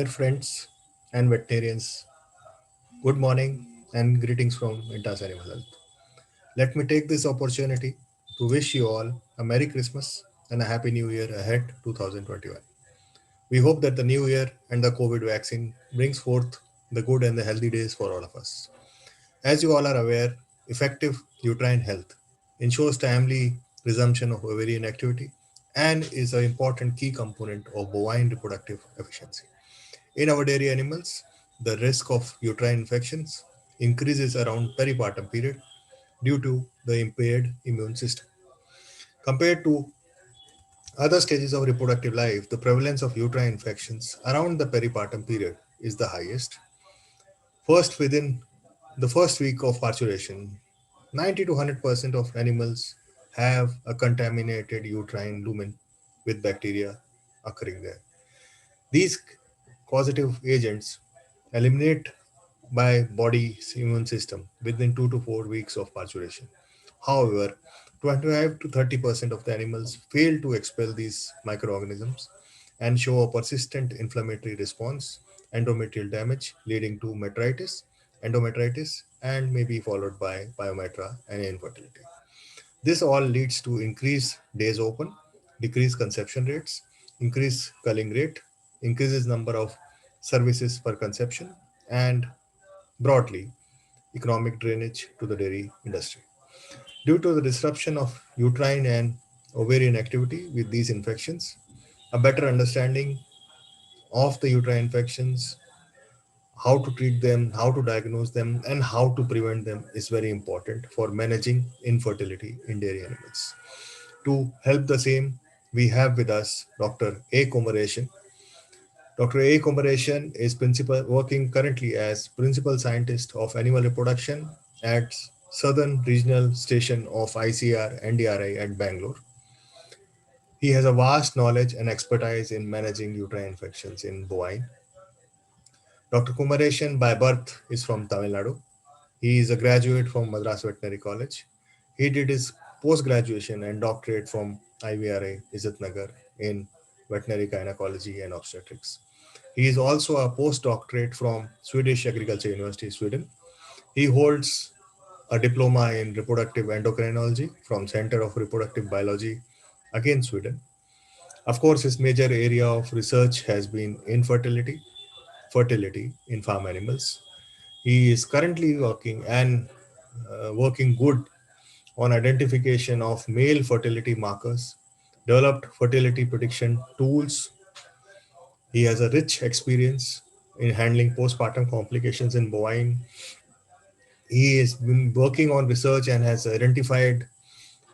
dear friends and veterinarians, good morning and greetings from Intas Animal Health. Let me take this opportunity to wish you all a Merry Christmas and a Happy New Year ahead 2021. We hope that the new year and the COVID vaccine brings forth the good and the healthy days for all of us. As you all are aware, effective uterine health ensures timely resumption of ovarian activity and is an important key component of bovine reproductive efficiency. In our dairy animals, the risk of uterine infections increases around peripartum period due to the impaired immune system. Compared to other stages of reproductive life, the prevalence of uterine infections around the peripartum period is the highest. First, within the first week of parturition, 90 to 100% of animals have a contaminated uterine lumen with bacteria occurring there. These causative agents eliminate by body's immune system within 2 to 4 weeks of parturition. However, 25 to 30% of the animals fail to expel these microorganisms and show a persistent inflammatory response, endometrial damage leading to endometritis, and may be followed by pyometra and infertility. This all leads to increased days open, decreased conception rates, increased culling rate, increases number of services per conception, and broadly economic drainage to the dairy industry. Due to the disruption of uterine and ovarian activity with these infections, a better understanding of the uterine infections, how to treat them, how to diagnose them, and how to prevent them is very important for managing infertility in dairy animals. To help the same, we have with us Dr. A. Komaresan. Dr. A. Komaresan is working currently as principal scientist of animal reproduction at Southern Regional Station of ICR NDRI at Bangalore. He has a vast knowledge and expertise in managing uterine infections in bovine. Dr. Kumaresan by birth is from Tamil Nadu. He is a graduate from Madras Veterinary College. He did his post-graduation and doctorate from IVRI Nagar in veterinary gynecology and obstetrics. He is also a postdoctorate from Swedish Agriculture University, Sweden. He holds a diploma in reproductive endocrinology from Center of Reproductive Biology, again Sweden. Of course, his major area of research has been fertility in farm animals. He is currently working good on identification of male fertility markers, developed fertility prediction tools. He has a rich experience in handling postpartum complications in bovine. He has been working on research and has identified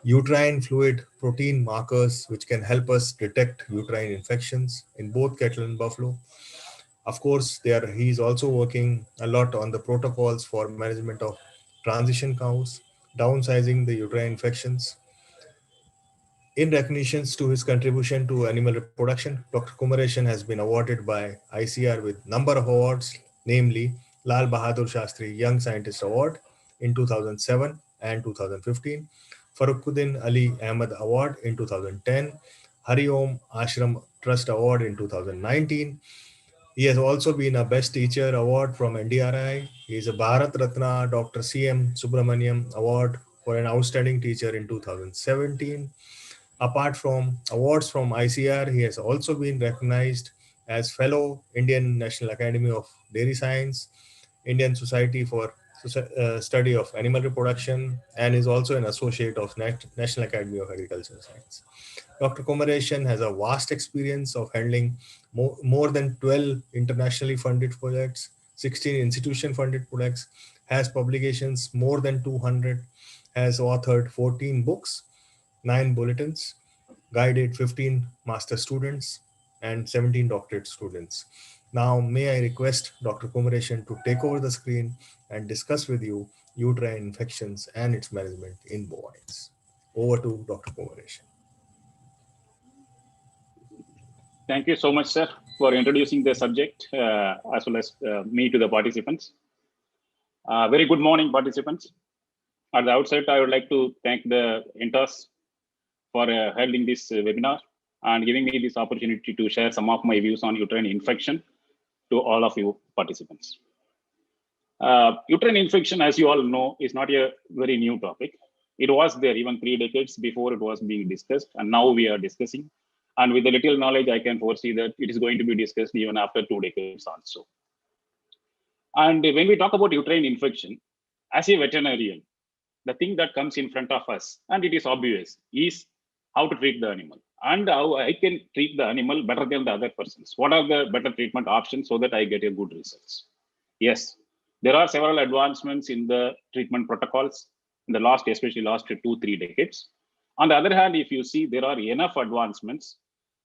uterine fluid protein markers which can help us detect uterine infections in both cattle and buffalo. Of course, he is also working a lot on the protocols for management of transition cows, downsizing the uterine infections. In recognition to his contribution to animal reproduction, Dr. Kumaresan has been awarded by ICR with number of awards, namely Lal Bahadur Shastri Young Scientist Award in 2007 and 2015, Faruquddin Ali Ahmed Award in 2010, Hari Om Ashram Trust Award in 2019. He has also been a Best Teacher Award from NDRI. He is a Bharat Ratna Dr. C.M. Subramaniam Award for an Outstanding Teacher in 2017. Apart from awards from ICR, he has also been recognized as Fellow Indian National Academy of Dairy Science, Indian Society for Study of Animal Reproduction, and is also an associate of National Academy of Agricultural Science. Dr. Komaresan has a vast experience of handling more than 12 internationally funded projects, 16 institution funded projects, has publications more than 200, has authored 14 books, 9 bulletins, guided 15 master students, and 17 doctorate students. Now, may I request Dr. Komaresan to take over the screen and discuss with you uterine infections and its management in bovines. Over to Dr. Komaresan. Thank you so much, sir, for introducing the subject as well as me to the participants. Very good morning, participants. At the outset, I would like to thank the Intas for holding this webinar and giving me this opportunity to share some of my views on uterine infection to all of you participants. Uterine infection, as you all know, is not a very new topic. It was there even 3 decades before it was being discussed, and now we are discussing. And with the little knowledge, I can foresee that it is going to be discussed even after 2 decades also. And when we talk about uterine infection, as a veterinarian, the thing that comes in front of us, and it is obvious, is how to treat the animal and how I can treat the animal better than the other persons. What are the better treatment options so that I get a good results? Yes, there are several advancements in the treatment protocols in the last, especially last 2-3 decades. On the other hand, if you see, there are enough advancements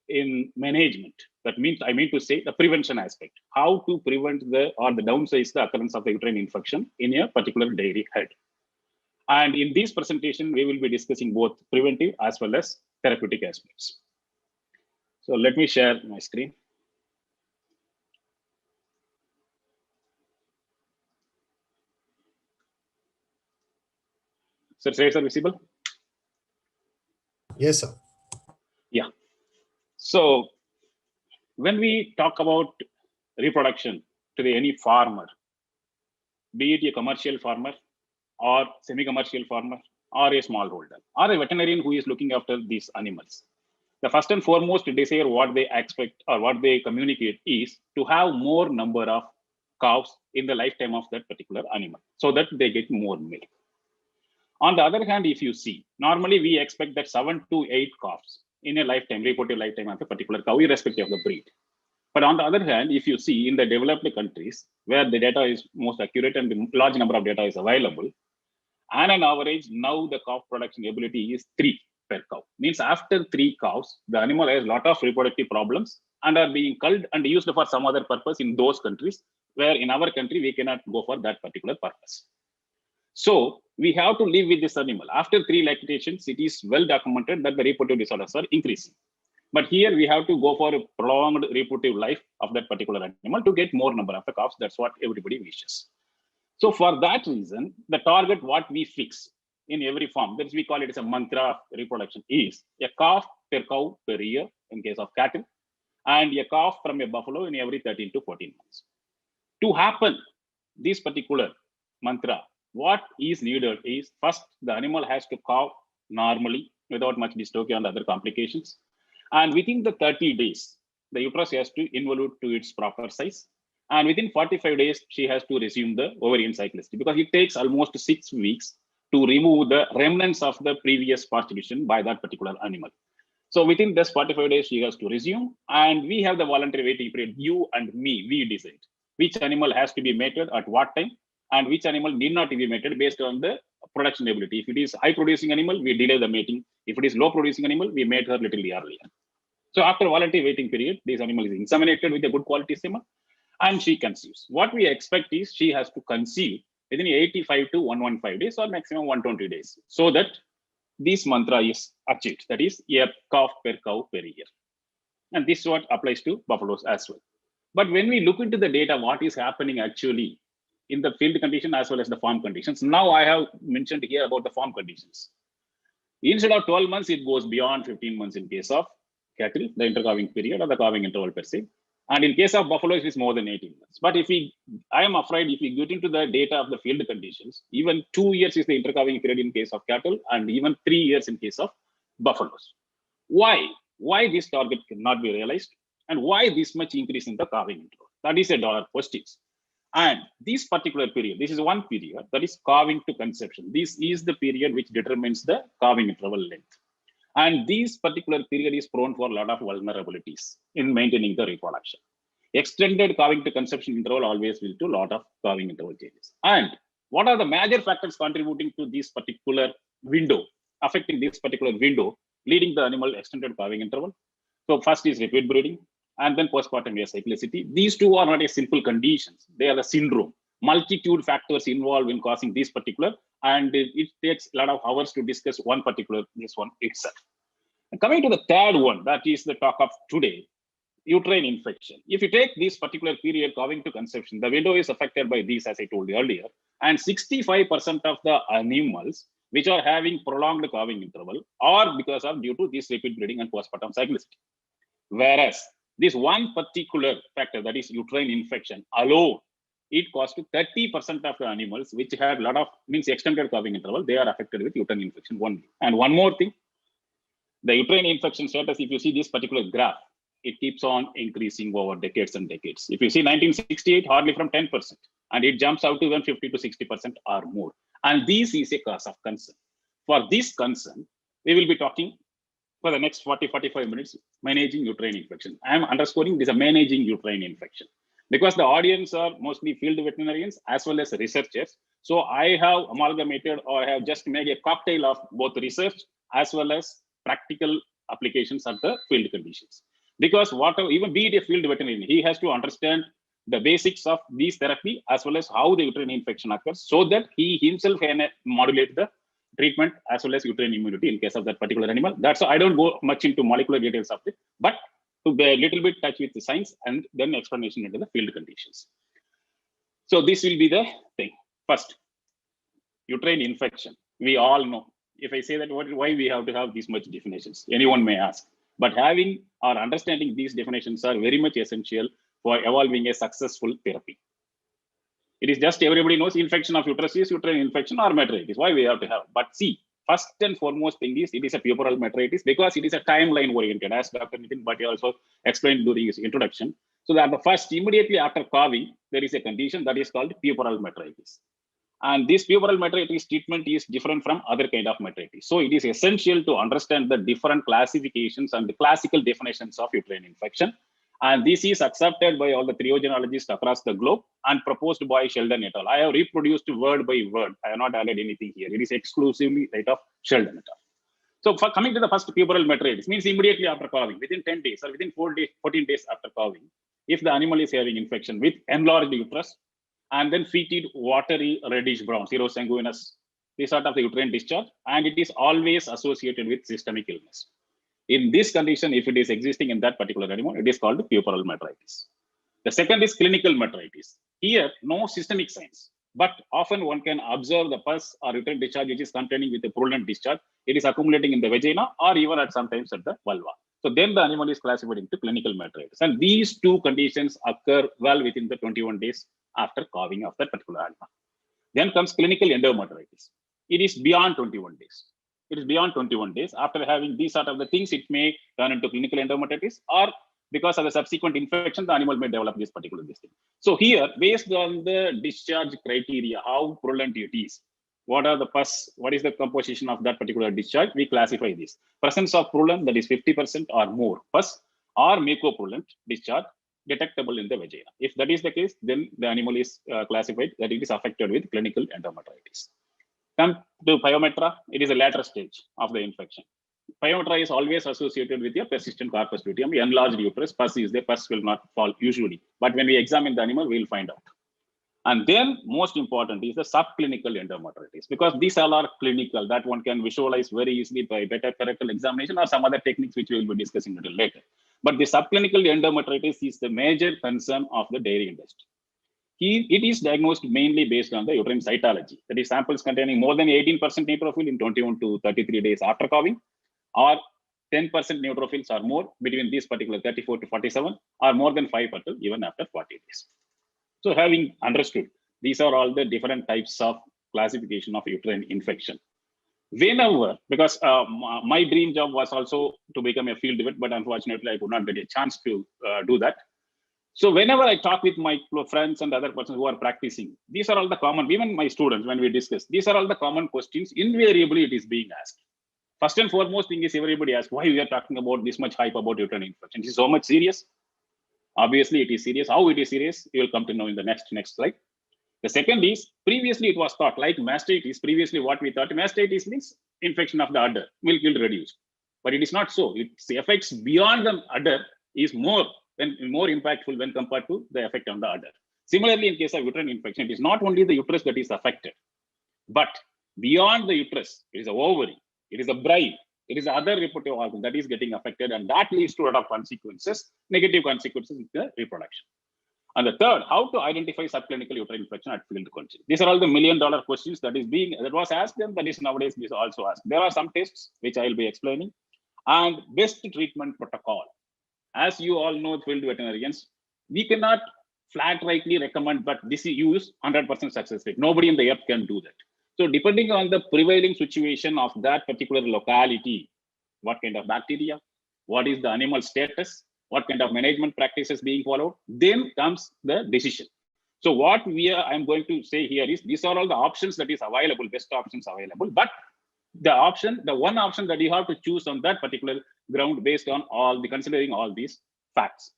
in management. That means, I mean to say, the prevention aspect, how to prevent the downsize the occurrence of the uterine infection in a particular dairy head. And in this presentation, we will be discussing both preventive as well as therapeutic aspects. So let me share my screen. So slides are visible? Yes, sir. Yeah. So when we talk about reproduction to any farmer, be it a commercial farmer or semi-commercial farmer or a smallholder or a veterinarian who is looking after these animals, the first and foremost desire, what they expect or what they communicate, is to have more number of cows in the lifetime of that particular animal so that they get more milk. On the other hand, if you see, normally we expect that 7 to 8 calves in a lifetime, reported lifetime of a particular cow, irrespective of the breed. But on the other hand, if you see in the developed countries where the data is most accurate and the large number of data is available, and on average, now the calf production ability is 3 per cow. Means after 3 cows, the animal has a lot of reproductive problems and are being culled and used for some other purpose in those countries, where in our country, we cannot go for that particular purpose. So we have to live with this animal. After 3 lactations, it is well documented that the reproductive disorders are increasing. But here we have to go for a prolonged reproductive life of that particular animal to get more number of the calves. That's what everybody wishes. So for that reason, the target what we fix in every farm, that we call it as a mantra of reproduction, is a calf per cow per year in case of cattle, and a calf from a buffalo in every 13 to 14 months. To happen this particular mantra, what is needed is, first, the animal has to calve normally without much dystocia and other complications. And within the 30 days, the uterus has to involute to its proper size. And within 45 days, she has to resume the ovarian cyclicity, because it takes almost 6 weeks to remove the remnants of the previous parturition by that particular animal. So within this 45 days, she has to resume. And we have the voluntary waiting period. You and me, we decide which animal has to be mated at what time and which animal need not be mated based on the production ability. If it is high producing animal, we delay the mating. If it is low producing animal, we mate her little earlier. So after voluntary waiting period, this animal is inseminated with a good quality semen and she conceives. What we expect is she has to conceive within 85 to 115 days or maximum 120 days, so that this mantra is achieved. That is a calf per cow per year. And this is what applies to buffaloes as well. But when we look into the data, what is happening actually in the field condition as well as the farm conditions. Now I have mentioned here about the farm conditions. Instead of 12 months, it goes beyond 15 months in case of cattle, the intercalving period or the calving interval per se. And in case of buffalo, it is more than 18 months. But I am afraid if we get into the data of the field conditions, even 2 years is the intercalving period in case of cattle and even 3 years in case of buffaloes. Why? Why this target cannot be realized? And why this much increase in the calving interval? That is a dollar question. And this particular period, this is one period, that is calving to conception. This is the period which determines the calving interval length. And this particular period is prone for a lot of vulnerabilities in maintaining the reproduction. Extended calving to conception interval always will to a lot of calving interval changes. And what are the major factors contributing to this particular window, affecting this particular window, leading the animal extended calving interval? So first is repeat breeding, and then postpartum acyclicity. These two are not a simple conditions. They are the syndrome. Multitude factors involved in causing this particular, and it takes a lot of hours to discuss one particular, this one itself. And coming to the third one, that is the talk of today, uterine infection. If you take this particular period calving to conception, the window is affected by these, as I told you earlier, and 65% of the animals which are having prolonged calving interval are because of due to this repeat breeding and postpartum cyclicity. Whereas This one particular factor, that is uterine infection alone, it caused 30% of the animals which had a lot of means extended calving interval, they are affected with uterine infection only. And one more thing, the uterine infection status, if you see this particular graph, it keeps on increasing over decades and decades. If you see 1968, hardly from 10%, and it jumps out to even 50 to 60% or more. And this is a cause of concern. For this concern, we will be talking for the next 40-45 minutes, managing uterine infection. I am underscoring this is a managing uterine infection because the audience are mostly field veterinarians as well as researchers. So I have amalgamated, or I have just made a cocktail of both research as well as practical applications of the field conditions. Because whatever, even be it a field veterinarian, he has to understand the basics of these therapy as well as how the uterine infection occurs, so that he himself can modulate the treatment as well as uterine immunity in case of that particular animal. That's why I don't go much into molecular details of it, but to be a little bit touch with the science and then explanation into the field conditions. So this will be the thing. First, uterine infection. We all know. If I say that, why we have to have these much definitions? Anyone may ask. But having or understanding these definitions are very much essential for evolving a successful therapy. It is just everybody knows infection of uterus is uterine infection or metritis. Why we have to have? But see, first and foremost thing is it is a puerperal metritis because it is a timeline oriented, as Dr. Nitin Bhatia also explained during his introduction. So that the first, immediately after calving, there is a condition that is called puerperal metritis. And this puerperal metritis treatment is different from other kind of metritis. So it is essential to understand the different classifications and the classical definitions of uterine infection. And this is accepted by all the theriogenologists across the globe and proposed by Sheldon et al. I have reproduced word by word. I have not added anything here. It is exclusively right of Sheldon et al. So for coming to the first puerperal metritis, means immediately after calving, within 10 days or within 14 days after calving, if the animal is having infection with enlarged uterus and then fetid watery reddish brown, serosanguinous, this sort of the uterine discharge, and it is always associated with systemic illness. In this condition, if it is existing in that particular animal, it is called puerperal metritis. The second is clinical metritis. Here, no systemic signs, but often one can observe the pus or uterine discharge which is containing with a purulent discharge. It is accumulating in the vagina or even at sometimes at the vulva. So then the animal is classified into clinical metritis. And these two conditions occur well within the 21 days after calving of that particular animal. Then comes clinical endometritis. It is beyond 21 days. It is beyond 21 days. After having these sort of the things, it may turn into clinical endometritis, or because of the subsequent infection, the animal may develop this particular thing. So here, based on the discharge criteria, how purulent it is, what are the pus, what is the composition of that particular discharge, we classify this. Presence of purulent, that is 50% or more pus, or mucopurulent discharge detectable in the vagina. If that is the case, then the animal is classified that it is affected with clinical endometritis. Come to pyometra, it is a later stage of the infection. Pyometra is always associated with a persistent corpus luteum, enlarged uterus. Pus is there, pus will not fall usually. But when we examine the animal, we will find out. And then most important is the subclinical endometritis, because these all are clinical, that one can visualize very easily by better rectal examination or some other techniques which we will be discussing a little later. But the subclinical endometritis is the major concern of the dairy industry. It is diagnosed mainly based on the uterine cytology, that is samples containing more than 18% neutrophil in 21 to 33 days after calving, or 10% neutrophils or more between these particular 34 to 47, or more than 5% even after 40 days. So having understood, these are all the different types of classification of uterine infection. Whenever, because my dream job was also to become a field vet, but unfortunately I could not get a chance to do that. So whenever I talk with my friends and other persons who are practicing, these are all the common, even my students, when we discuss, these are all the common questions, invariably it is being asked. First and foremost thing is everybody asks, why we are talking about this much hype about uterine infection? Is it so much serious? Obviously it is serious. How it is serious, you will come to know in the next slide. The second is, previously it was thought like mastitis, previously what we thought, mastitis means infection of the udder, milk yield reduced. But it is not so. Its effects beyond the udder is more impactful when compared to the effect on the udder. Similarly, in case of uterine infection, it is not only the uterus that is affected, but beyond the uterus, it is the ovary, it is the bride, it is the other reproductive organ that is getting affected, and that leads to a lot of consequences, negative consequences in the reproduction. And the third, how to identify subclinical uterine infection at field condition. These are all the million-dollar questions that was asked, and that is nowadays is also asked. There are some tests which I will be explaining, and best treatment protocol. as you all know, field veterinarians, we cannot flat rightly recommend, but this is use 100% success rate. Nobody in the earth can do that. So depending on the prevailing situation of that particular locality, what kind of bacteria, what is the animal status, what kind of management practices being followed, then comes the decision. So what I'm going to say here is these are all the options that is available, best options available, but the one option that you have to choose on that particular ground based on considering all these facts.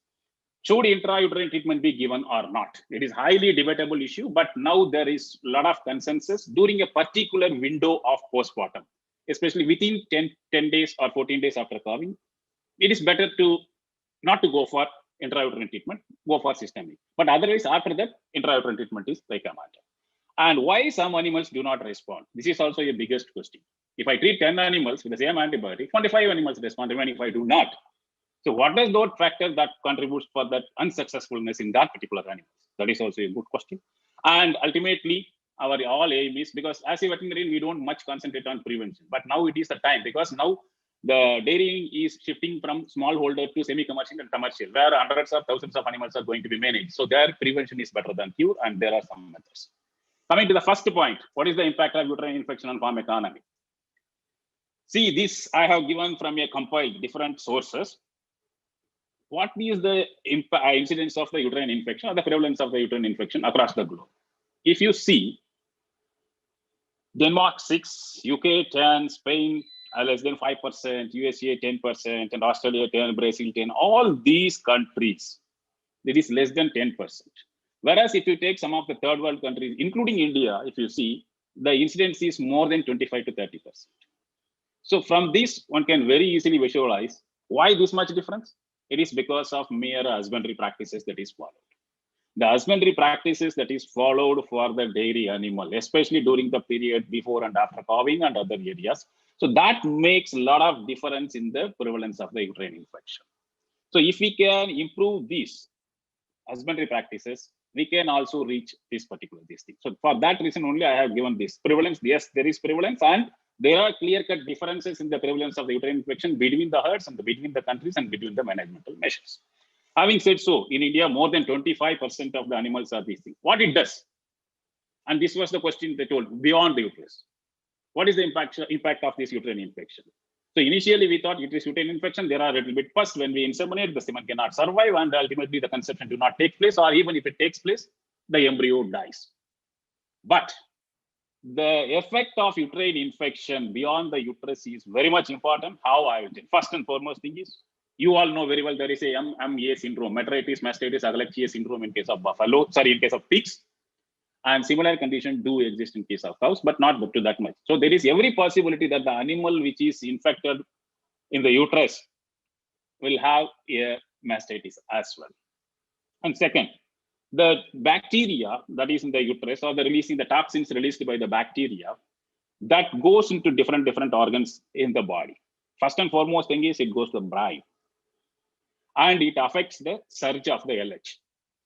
Should intrauterine treatment be given or not? It is highly debatable issue, but now there is a lot of consensus during a particular window of postpartum, especially within 10 days or 14 days after calving. It is better to not to go for intrauterine treatment, go for systemic. But otherwise, after that, intrauterine treatment is recommended. And why some animals do not respond? This is also a biggest question. If I treat 10 animals with the same antibiotic, 25 animals respond, even if I do not. So what is those factor that contributes for that unsuccessfulness in that particular animal? That is also a good question. And ultimately, our all aim is, because as a veterinarian, we don't much concentrate on prevention, but now it is the time, because now the dairying is shifting from smallholder to semi-commercial and commercial, where hundreds of thousands of animals are going to be managed. So their prevention is better than cure, and there are some methods. Coming to the first point, what is the impact of uterine infection on farm economy? See, this I have given from a compiled different sources. What is the incidence of the uterine infection or the prevalence of the uterine infection across the globe? If you see, Denmark 6, UK 10, Spain less than 5%, USA 10%, and Australia 10, Brazil 10, all these countries, it is less than 10%. Whereas if you take some of the third world countries, including India, if you see, the incidence is more than 25 to 30%. So from this, one can very easily visualize why this much difference. It is because of mere husbandry practices that is followed. The husbandry practices that is followed for the dairy animal, especially during the period before and after calving and other areas. So that makes a lot of difference in the prevalence of the uterine infection. So if we can improve these husbandry practices, we can also reach this particular thing. So for that reason only, I have given this prevalence. Yes, there is prevalence, and there are clear-cut differences in the prevalence of the uterine infection between the herds and between the countries and between the managemental measures. Having said so, in India, more than 25% of the animals are these things. What it does, and this was the question they told, beyond the uterus. What is the impact of this uterine infection? So initially, we thought it is uterine infection. There are a little bit pus. When we inseminate, the semen cannot survive, and ultimately the conception do not take place, or even if it takes place, the embryo dies. But the effect of uterine infection beyond the uterus is very much important. How I will tell. First and foremost thing is, you all know very well there is a MA syndrome, metritis, mastitis, Agalactiae syndrome in case of in case of pigs. And similar conditions do exist in case of cows, but not to that much. So there is every possibility that the animal which is infected in the uterus will have a mastitis as well. And second, the bacteria that is in the uterus, or the releasing the toxins released by the bacteria, that goes into different organs in the body. First and foremost thing is it goes to the brine, and it affects the surge of the LH.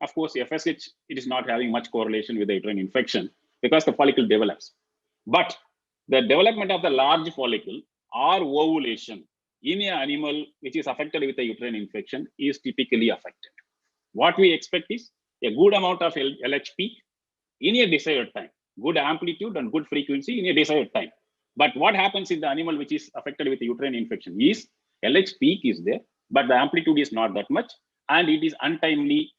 Of course, FSH, it is not having much correlation with the uterine infection because the follicle develops. But the development of the large follicle or ovulation in an animal which is affected with the uterine infection is typically affected. What we expect is a good amount of LH peak in a desired time, good amplitude and good frequency in a desired time. But what happens in the animal which is affected with the uterine infection is LH peak is there, but the amplitude is not that much, and it is untimely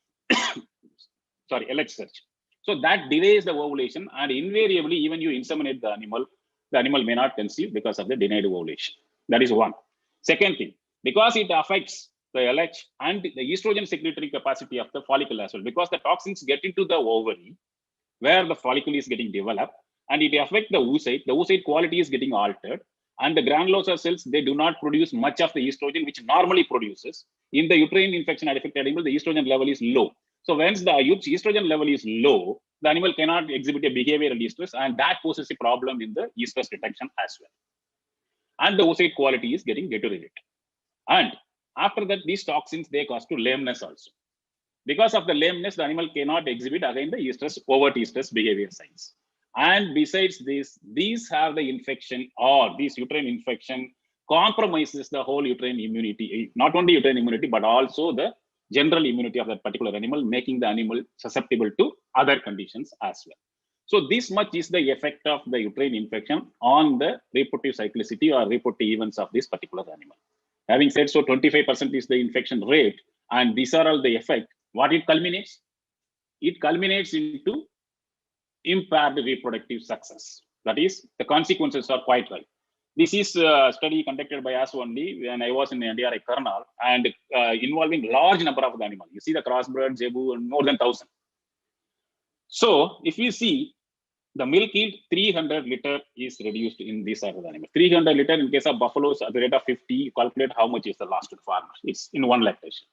LH surge. So that delays the ovulation, and invariably, even you inseminate the animal may not conceive because of the denied ovulation. That is one. Second thing, because it affects the LH and the estrogen secretory capacity of the follicle as well, because the toxins get into the ovary where the follicle is getting developed, and it affects the oocyte quality is getting altered, and the granulosa cells, they do not produce much of the estrogen which normally produces. In the uterine infection affected animal, the estrogen level is low. So once the estrogen level is low, the animal cannot exhibit a behavioral estrus, and that poses a problem in the estrus detection as well. And the oocyte quality is getting deteriorated. And after that, these toxins, they cause to lameness also. Because of the lameness, the animal cannot exhibit again the estrus, overt estrus behavior signs. And besides this, these have the infection, or this uterine infection compromises the whole uterine immunity, not only uterine immunity, but also the general immunity of that particular animal, making the animal susceptible to other conditions as well. So this much is the effect of the uterine infection on the reproductive cyclicity or reproductive events of this particular animal. Having said so, 25% is the infection rate, and these are all the effect. What it culminates? It culminates into impaired reproductive success. That is, the consequences are quite right. This is a study conducted by us only when I was in NDRI Karnal, and involving large number of the animals. You see the crossbred, zebu, and more than 1,000. So if you see, the milk yield 300 liter is reduced in this type of animal. 300 liter in case of buffaloes at the rate of 50, you calculate how much is the loss to the farmer. It's in one lactation.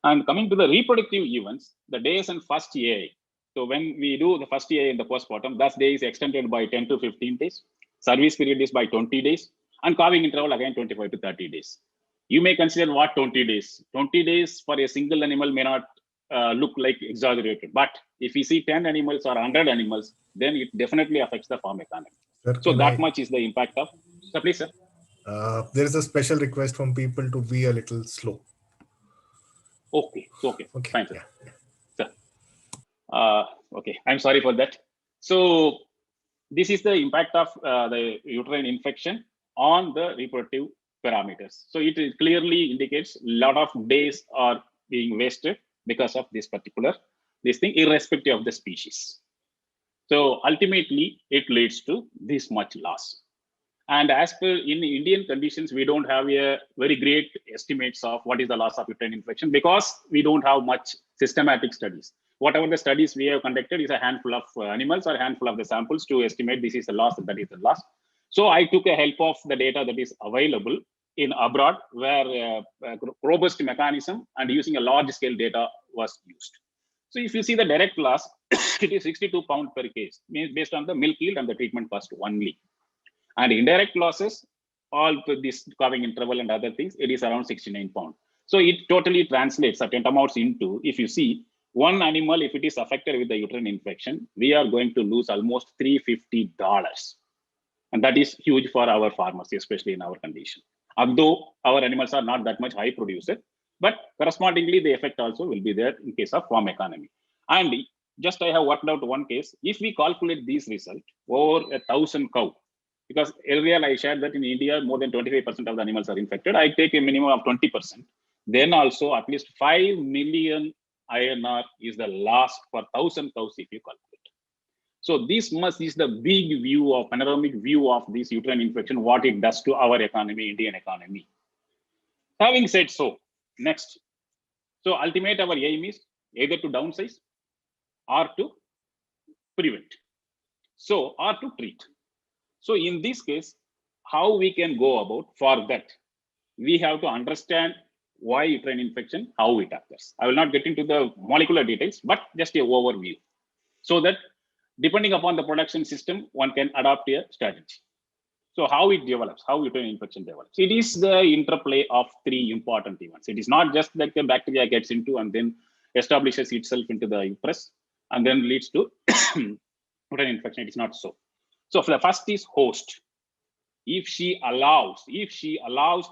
And coming to the reproductive events, the days in first year. So when we do the first year in the postpartum, that day is extended by 10 to 15 days. Service period is by 20 days. And calving interval again 25 to 30 days. You may consider what 20 days. 20 days for a single animal may not look like exaggerated. But if you see 10 animals or 100 animals, then it definitely affects the farm economy. Sir, So that much is the impact of. So please, sir. There is a special request from people to be a little slow. Okay. Fine, sir. Yeah. Sir. Okay, I'm sorry for that. So this is the impact of the uterine infection on the reproductive parameters. So it clearly indicates a lot of days are being wasted because of this thing, irrespective of the species. So ultimately, it leads to this much loss. And as per in Indian conditions, we don't have a very great estimates of what is the loss of uterine infection because we don't have much systematic studies. Whatever the studies we have conducted is a handful of animals or a handful of the samples to estimate this is the loss, that is the loss. So I took a help of the data that is available in abroad where robust mechanism and using a large scale data was used. So if you see the direct loss, it is 62 pounds per case, means based on the milk yield and the treatment cost only. And indirect losses, all this calving interval and other things, it is around 69 pounds. So it totally translates certain amounts into, if you see, one animal, if it is affected with the uterine infection, we are going to lose almost $350. And that is huge for our farmers, especially in our condition. Although our animals are not that much high producer, but correspondingly, the effect also will be there in case of farm economy. And just I have worked out one case. If we calculate these results over 1,000 cow, because earlier I shared that in India, more than 25% of the animals are infected. I take a minimum of 20%. Then also at least 5 million INR is the loss for 1,000 cows if you calculate. So this much is the big view of panoramic view of this uterine infection, what it does to our economy, Indian economy. Having said so, next. So ultimate our aim is either to downsize or to prevent. So, or to treat. So in this case, how we can go about for that? We have to understand why uterine infection, how it occurs. I will not get into the molecular details, but just a overview. So that depending upon the production system, one can adopt a strategy. So how it develops, how uterine infection develops. It is the interplay of three important events. It is not just that the bacteria gets into and then establishes itself into the uterus and then leads to uterine infection. It is not so. So the first is host. If she allows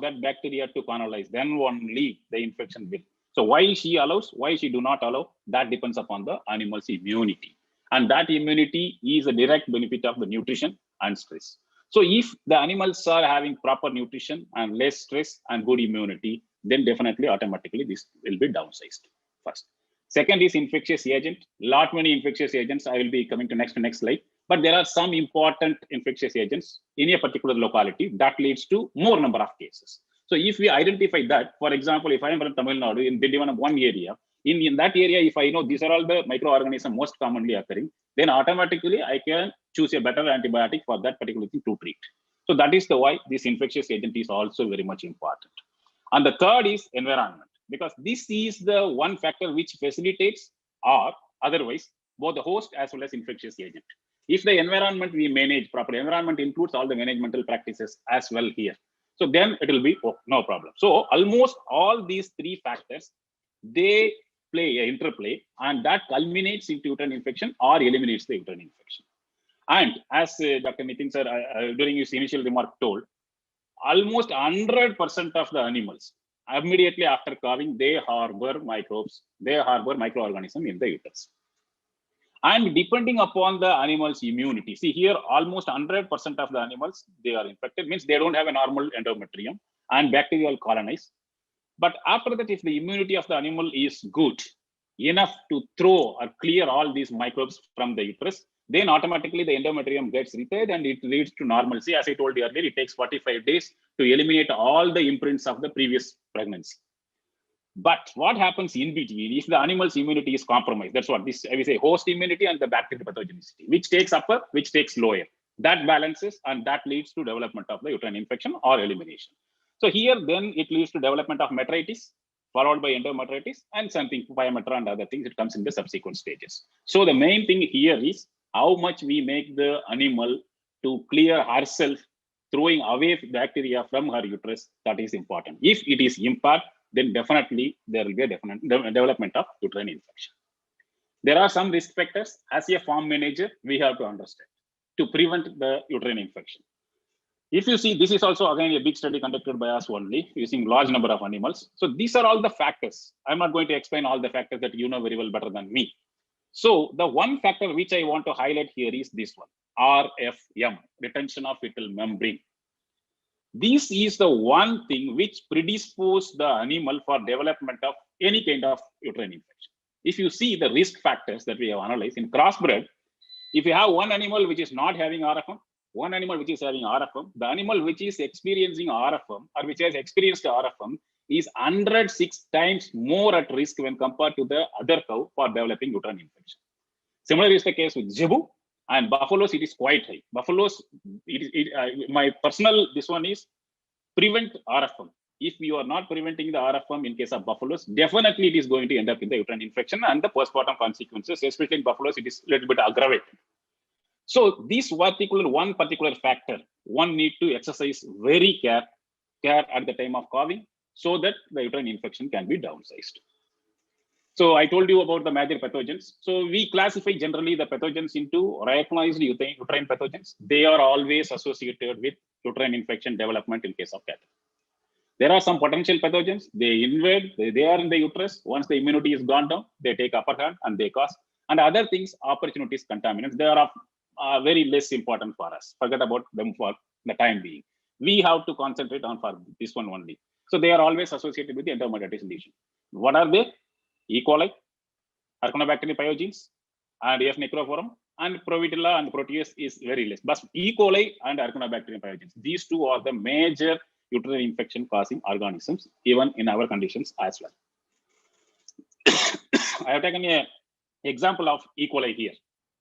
that bacteria to colonize, then only the infection will. So why she allows, why she do not allow, that depends upon the animal's immunity. And that immunity is a direct benefit of the nutrition and stress. So if the animals are having proper nutrition and less stress and good immunity, then definitely automatically this will be downsized first. Second is infectious agent. Lot many infectious agents. I will be coming to next slide. But there are some important infectious agents in a particular locality that leads to more number of cases. So if we identify that, for example, if I am from Tamil Nadu, in the one area, in that area, if I know these are all the microorganisms most commonly occurring, then automatically I can choose a better antibiotic for that particular thing to treat. So that is the why this infectious agent is also very much important. And the third is environment, because this is the one factor which facilitates or otherwise both the host as well as infectious agent. If the environment we manage properly, environment includes all the managemental practices as well here. So then it will be no problem. So almost all these three factors, they play an interplay and that culminates into uterine infection or eliminates the uterine infection. And as Dr. Nitin sir during his initial remark told, almost 100% of the animals, immediately after calving, they harbor microbes, they harbor microorganisms in the uterus. And depending upon the animal's immunity, see here, almost 100% of the animals, they are infected, means they don't have a normal endometrium and bacteria will colonize. But after that, if the immunity of the animal is good enough to throw or clear all these microbes from the uterus, then automatically the endometrium gets repaired and it leads to normalcy. As I told you earlier, it takes 45 days to eliminate all the imprints of the previous pregnancy. But what happens in between if the animal's immunity is compromised? That's what this we say, host immunity and the bacterial pathogenicity, which takes upper, which takes lower. That balances and that leads to development of the uterine infection or elimination. So here then it leads to development of metritis, followed by endometritis and something pyometra and other things. It comes in the subsequent stages. So the main thing here is how much we make the animal to clear herself, throwing away bacteria from her uterus. That is important. If it is impaired, then definitely there will be a definite development of uterine infection. There are some risk factors. As a farm manager, we have to understand to prevent the uterine infection. If you see, this is also again a big study conducted by us only using large number of animals. So these are all the factors. I'm not going to explain all the factors that you know very well better than me. So the one factor which I want to highlight here is this one, RFM, retention of fetal membrane. This is the one thing which predisposes the animal for development of any kind of uterine infection. If you see the risk factors that we have analyzed in crossbred, if you have one animal which is not having RFM, one animal which is having RFM, the animal which is experiencing RFM or which has experienced RFM is 106 times more at risk when compared to the other cow for developing uterine infection. Similar is the case with zebu. And buffaloes, it is quite high. Buffaloes, my personal, this one is prevent RFM. If you are not preventing the RFM in case of buffaloes, definitely it is going to end up in the uterine infection and the postpartum consequences, especially in buffaloes, it is a little bit aggravated. So this one particular factor, one need to exercise very care at the time of calving so that the uterine infection can be downsized. So I told you about the major pathogens. So we classify generally the pathogens into recognized uterine pathogens. They are always associated with uterine infection development in case of cattle. There are some potential pathogens. They invade, they are in the uterus. Once the immunity is gone down, they take upper hand and they cause. And other things, opportunities, contaminants, they are very less important for us. Forget about them for the time being. We have to concentrate on for this one only. So they are always associated with the endometritis lesion. What are they? E. coli, Archaeobacterium pyogenes, and F. necrophorum, and Provitilla and Proteus is very less. But E. coli and Archaeobacterium pyogenes, these two are the major uterine infection causing organisms, even in our conditions as well. I have taken an example of E. coli here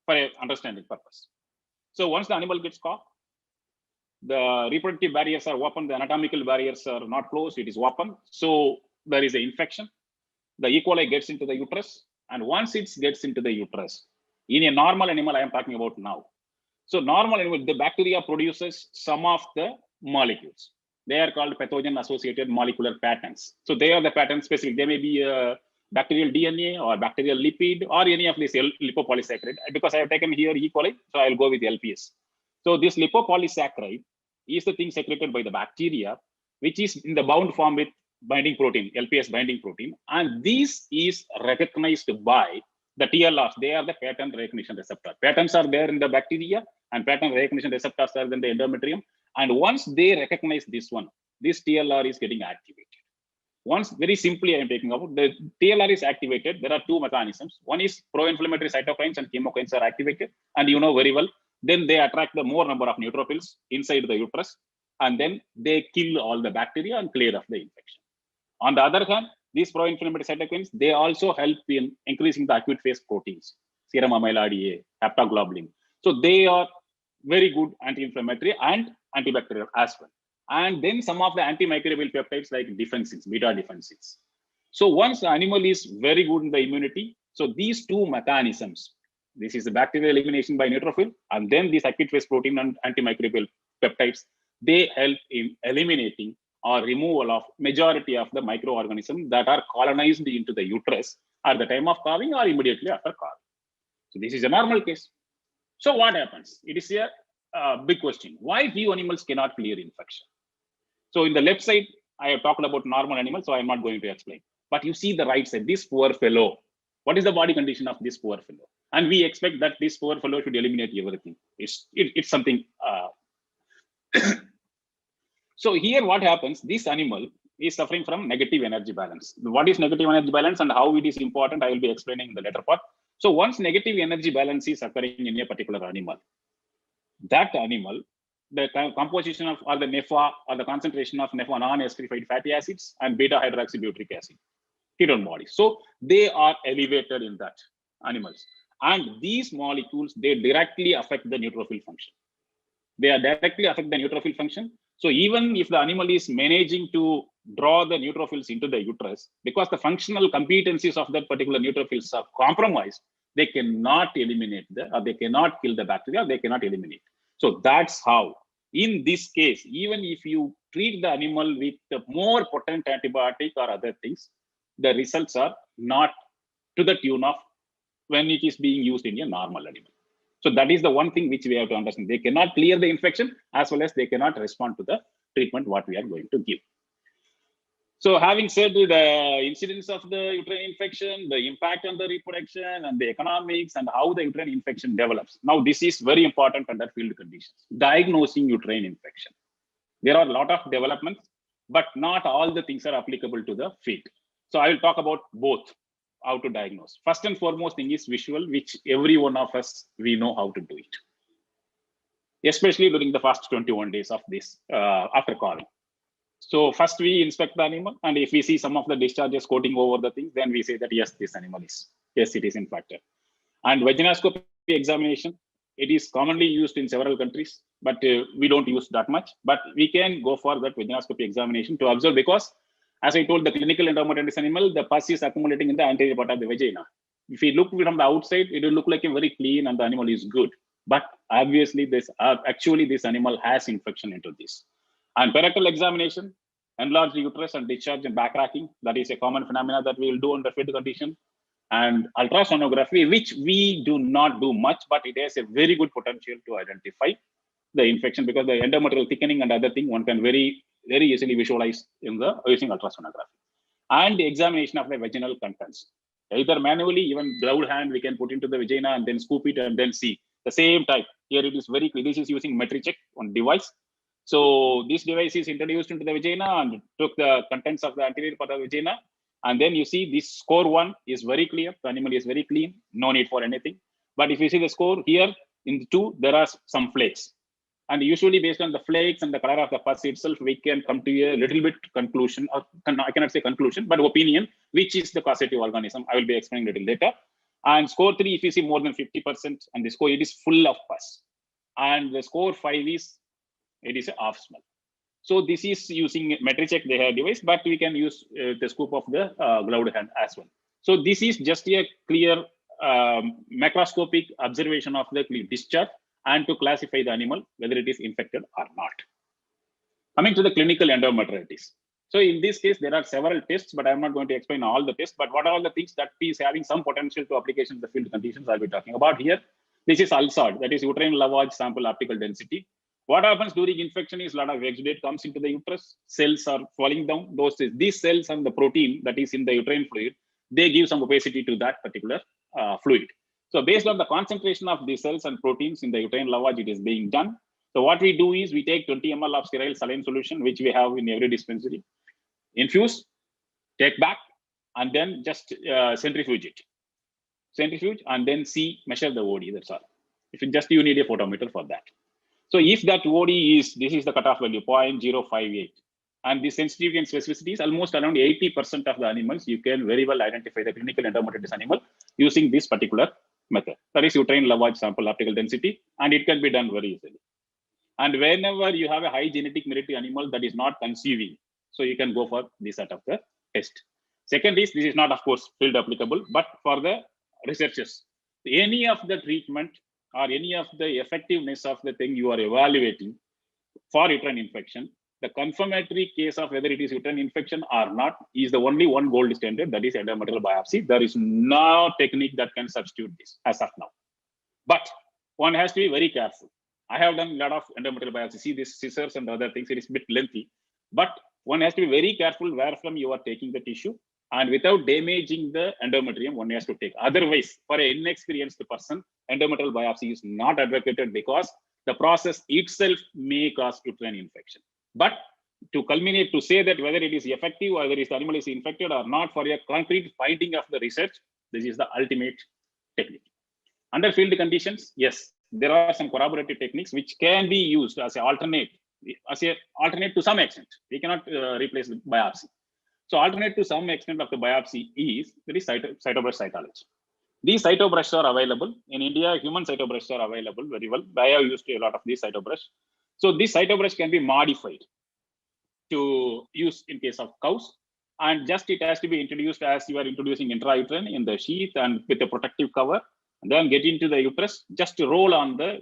for an understanding purpose. So once the animal gets caught, the reproductive barriers are open, the anatomical barriers are not closed, it is open. So there is an infection. The E. coli gets into the uterus, and once it gets into the uterus, in a normal animal I am talking about now. So normal animal, the bacteria produces some of the molecules. They are called pathogen-associated molecular patterns. So they are the pattern specific. They may be bacterial DNA or bacterial lipid or any of these lipopolysaccharide. Because I have taken here E. coli, so I will go with LPS. So this lipopolysaccharide is the thing secreted by the bacteria, which is in the bound form with binding protein, LPS binding protein. And this is recognized by the TLRs. They are the pattern recognition receptor. Patterns are there in the bacteria and pattern recognition receptors are in the endometrium. And once they recognize this one, this TLR is getting activated. Once, very simply, I am taking about the TLR is activated. There are two mechanisms. One is pro-inflammatory cytokines and chemokines are activated. And you know very well, then they attract the more number of neutrophils inside the uterus. And then they kill all the bacteria and clear off the infection. On the other hand, these pro-inflammatory cytokines, they also help in increasing the acute phase proteins, serum amyloid A, haptoglobulin. So they are very good anti-inflammatory and antibacterial as well. And then some of the antimicrobial peptides like defensins, beta defensins. So once the animal is very good in the immunity, so these two mechanisms, this is the bacterial elimination by neutrophil, and then these acute phase protein and antimicrobial peptides, they help in eliminating or removal of majority of the microorganisms that are colonized into the uterus at the time of calving or immediately after calving. So this is a normal case. So what happens? It is a big question. Why few animals cannot clear infection? So in the left side, I have talked about normal animals, so I'm not going to explain. But you see the right side, this poor fellow. What is the body condition of this poor fellow? And we expect that this poor fellow should eliminate everything. It's something. So here what happens, this animal is suffering from negative energy balance. What is negative energy balance and how it is important, I will be explaining in the later part. So once negative energy balance is occurring in a particular animal, that animal, the composition of or the NEFA or the concentration of NEFA non-esterified fatty acids and beta hydroxybutyric acid, ketone bodies. So they are elevated in that animals. And these molecules, they directly affect the neutrophil function. They are directly affect the neutrophil function. So even if the animal is managing to draw the neutrophils into the uterus, because the functional competencies of that particular neutrophils are compromised, they cannot eliminate or they cannot kill the bacteria, they cannot eliminate. So that's how, in this case, even if you treat the animal with the more potent antibiotic or other things, the results are not to the tune of when it is being used in a normal animal. So that is the one thing which we have to understand. They cannot clear the infection as well as they cannot respond to the treatment what we are going to give. So having said the incidence of the uterine infection, the impact on the reproduction and the economics and how the uterine infection develops. Now, this is very important under field conditions. Diagnosing uterine infection. There are a lot of developments, but not all the things are applicable to the field. So I will talk about both, how to diagnose. First and foremost thing is visual, which every one of us, we know how to do it. Especially during the first 21 days of this, after calling. So first we inspect the animal, and if we see some of the discharges coating over the things, then we say that yes, this animal is, yes, it is infected. And vaginoscopy examination, it is commonly used in several countries, but we don't use that much. But we can go for that vaginoscopy examination to observe, because as I told, the clinical endometritis animal, the pus is accumulating in the anterior part of the vagina. If we look from the outside, it will look like a very clean and the animal is good. But obviously, actually this animal has infection into this. And parectal examination, enlarged uterus and discharge and backracking, that is a common phenomena that we will do under field condition. And ultrasonography, which we do not do much, but it has a very good potential to identify the infection, because the endometrial thickening and other thing one can very easily visualize in the using ultrasonography. And the examination of the vaginal contents, either manually, even gloved hand, we can put into the vagina and then scoop it and then see the same type. Here it is very clear. This is using Metricheck on device. So this device is introduced into the vagina and took the contents of the anterior part of the vagina. And then you see this score 1 is very clear. The animal is very clean. No need for anything. But if you see the score here in the 2, there are some flakes. And usually based on the flakes and the color of the pus itself, we can come to a little bit conclusion, or I cannot say conclusion, but opinion, which is the causative organism. I will be explaining a little later. And score 3, if you see more than 50%, and the score, it is full of pus. And the score 5 is, it is off smell. So this is using Metricheck, they have device, but we can use the scoop of the gloved hand as well. So this is just a clear macroscopic observation of the discharge and to classify the animal, whether it is infected or not. Coming to the clinical endometritis. So in this case, there are several tests, but I'm not going to explain all the tests, but what are all the things that is having some potential to application in the field conditions I'll be talking about here. This is ULSAD, that is uterine lavage sample optical density. What happens during infection is a lot of exudate comes into the uterus, cells are falling down. These cells and the protein that is in the uterine fluid, they give some opacity to that particular fluid. So based on the concentration of the cells and proteins in the uterine lavage, it is being done. So what we do is we take 20 ml of sterile saline solution, which we have in every dispensary, infuse, take back, and then just centrifuge it. Centrifuge and then measure the OD, that's all. If you need a photometer for that. So if that OD is, this is the cutoff value, 0.058. And the sensitivity and specificity is almost around 80% of the animals, you can very well identify the clinical endometritis animal using this particular method. That is uterine lavage sample optical density, and it can be done very easily. And whenever you have a high genetic merit animal that is not conceiving, so you can go for this set of the test. Second is, this is not, of course, field applicable, but for the researchers, any of the treatment or any of the effectiveness of the thing you are evaluating for uterine infection, the confirmatory case of whether it is uterine infection or not is the only one gold standard, that is endometrial biopsy. There is no technique that can substitute this as of now. But one has to be very careful. I have done a lot of endometrial biopsy. See these scissors and other things, it is a bit lengthy. But one has to be very careful where from you are taking the tissue, and without damaging the endometrium, one has to take. Otherwise, for an inexperienced person, endometrial biopsy is not advocated because the process itself may cause uterine infection. But to culminate, to say that whether it is effective or whether the animal is infected or not, for a concrete finding of the research, this is the ultimate technique. Under field conditions, yes, there are some corroborative techniques which can be used as an alternate to some extent. We cannot replace the biopsy. So alternate to some extent of the biopsy is there is cytobrush cytology. These cytobrushes are available in India. Human cytobrushes are available very well. I have used a lot of these cytobrush. So this cytobrush can be modified to use in case of cows, and just it has to be introduced as you are introducing intrauterine in the sheath and with a protective cover. And then get into the uterus, just to roll on the,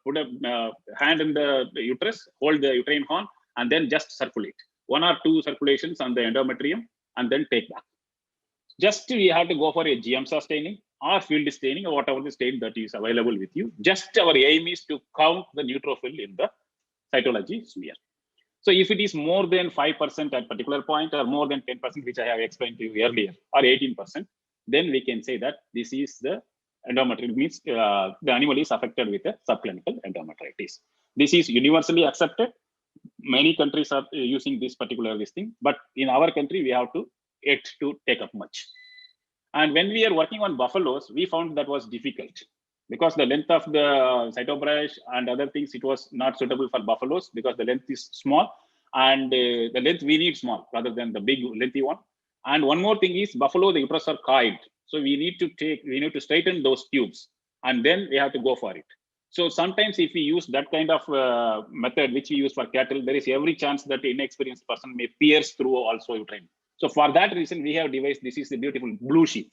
put a hand in the uterus, hold the uterine horn, and then just circulate. 1 or 2 circulations on the endometrium, and then take back. Just we have to go for a GMSA staining or field staining or whatever the stain that is available with you. Just our aim is to count the neutrophil in the cytology smear. So if it is more than 5% at particular point or more than 10%, which I have explained to you earlier, or 18%, then we can say that this is the endometrial, means the animal is affected with a subclinical endometritis. This is universally accepted. Many countries are using this particular thing, but in our country, we have to yet to take up much. And when we are working on buffaloes, we found that was difficult because the length of the cytobrush and other things, it was not suitable for buffaloes because the length is small, and the length we need small rather than the big lengthy one. And one more thing is buffalo, the uterus are coiled. So we need to straighten those tubes, and then we have to go for it. So sometimes if we use that kind of method, which we use for cattle, there is every chance that the inexperienced person may pierce through also uterine. So for that reason, we have devised, this is the beautiful blue sheath.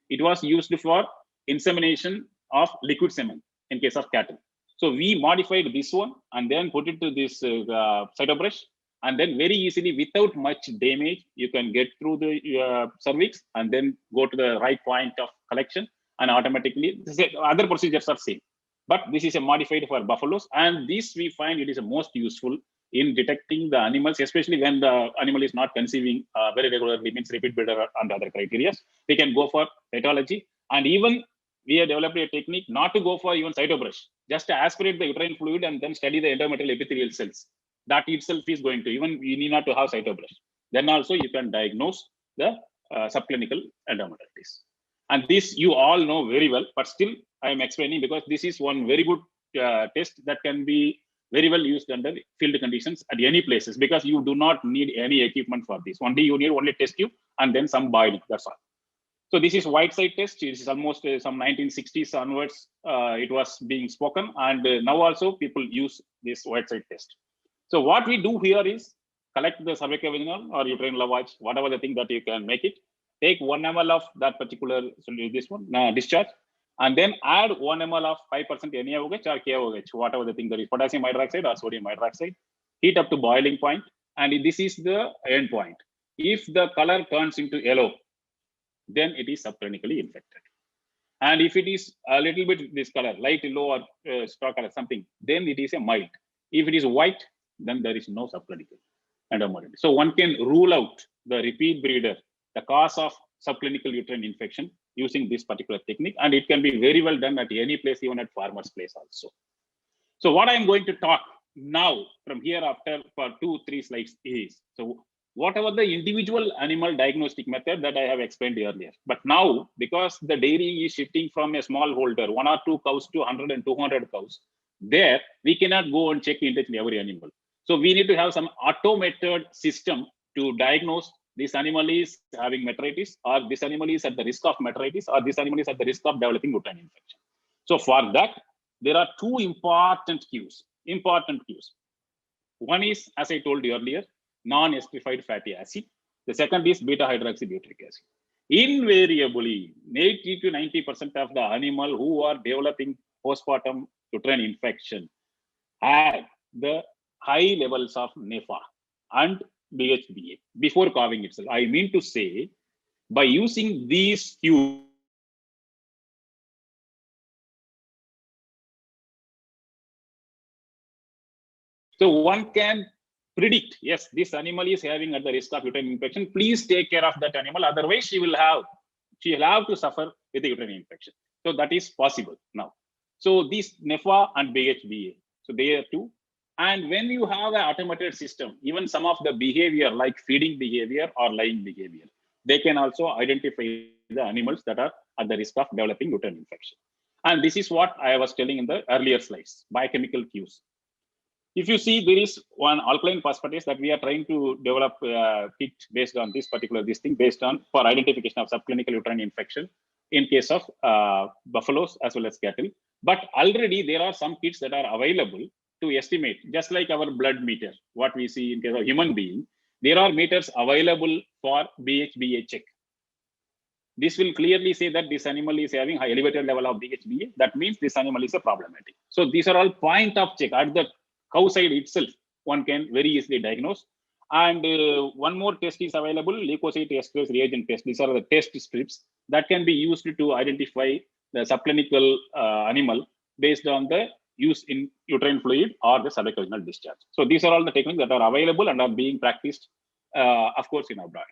It was used for insemination of liquid semen in case of cattle. So we modified this one and then put it to this cytobrush, and then very easily, without much damage, you can get through the cervix and then go to the right point of collection, and automatically, other procedures are same. But this is a modified for buffaloes, and this we find it is the most useful in detecting the animals, especially when the animal is not conceiving very regularly, means repeat breeder and other criteria. We can go for cytology, and even we have developed a technique not to go for even cytobrush, just to aspirate the uterine fluid and then study the endometrial epithelial cells. That itself is going to, even you need not to have cytobrush. Then also you can diagnose the subclinical endometritis. And this you all know very well, but still I am explaining because this is one very good test that can be very well used under field conditions at any places, because you do not need any equipment for this. Only you need only test tube and then some boiling, that's all. So this is Whiteside test. It is almost some 1960s onwards it was being spoken, and now also people use this Whiteside test. So what we do here is collect the cervicovaginal or uterine lavage, whatever the thing that you can make it. Take 1 ml of that particular, this one, discharge, and then add 1 ml of 5% NaOH or KOH, whatever the thing that is, potassium hydroxide or sodium hydroxide. Heat up to boiling point, and this is the end point. If the color turns into yellow, then it is subclinically infected. And if it is a little bit this color, light yellow or straw color, something, then it is a mild. If it is white, then there is no subclinical endometritis. So one can rule out the repeat breeder, the cause of subclinical uterine infection using this particular technique, and it can be very well done at any place, even at farmer's place also. So what I am going to talk now from here after for 2-3 slides is, so whatever the individual animal diagnostic method that I have explained earlier. But now, because the dairying is shifting from a small holder, 1 or 2 cows to 100 and 200 cows, there we cannot go and check individually every animal. So we need to have some automated system to diagnose this animal is having metritis, or this animal is at the risk of metritis, or this animal is at the risk of developing uterine infection. So for that, there are 2 important cues. One is, as I told you earlier, non-esterified fatty acid. The second is beta-hydroxybutyric acid. Invariably, 80 to 90% of the animal who are developing postpartum uterine infection have the high levels of NEFA and BHBA before calving itself. I mean to say, by using these cues, so one can predict, yes, this animal is having at the risk of uterine infection. Please take care of that animal. Otherwise, she will have to suffer with the uterine infection. So that is possible now. So these NEFA and BHBA, so they are two. And when you have an automated system, even some of the behavior like feeding behavior or lying behavior, they can also identify the animals that are at the risk of developing uterine infection. And this is what I was telling in the earlier slides, biochemical cues. If you see, there is one alkaline phosphatase that we are trying to develop kit based on this particular thing based on for identification of subclinical uterine infection in case of buffaloes as well as cattle. But already there are some kits that are available to estimate, just like our blood meter, what we see in case of human being, there are meters available for BHBA check. This will clearly say that this animal is having high elevated level of BHBA. That means this animal is a problematic. So these are all point of check at the cow side itself. One can very easily diagnose. And one more test is available, leukocyte esterase reagent test. These are the test strips that can be used to identify the subclinical animal based on the use in uterine fluid or the subvaginal discharge. So these are all the techniques that are available and are being practiced, of course, in abroad.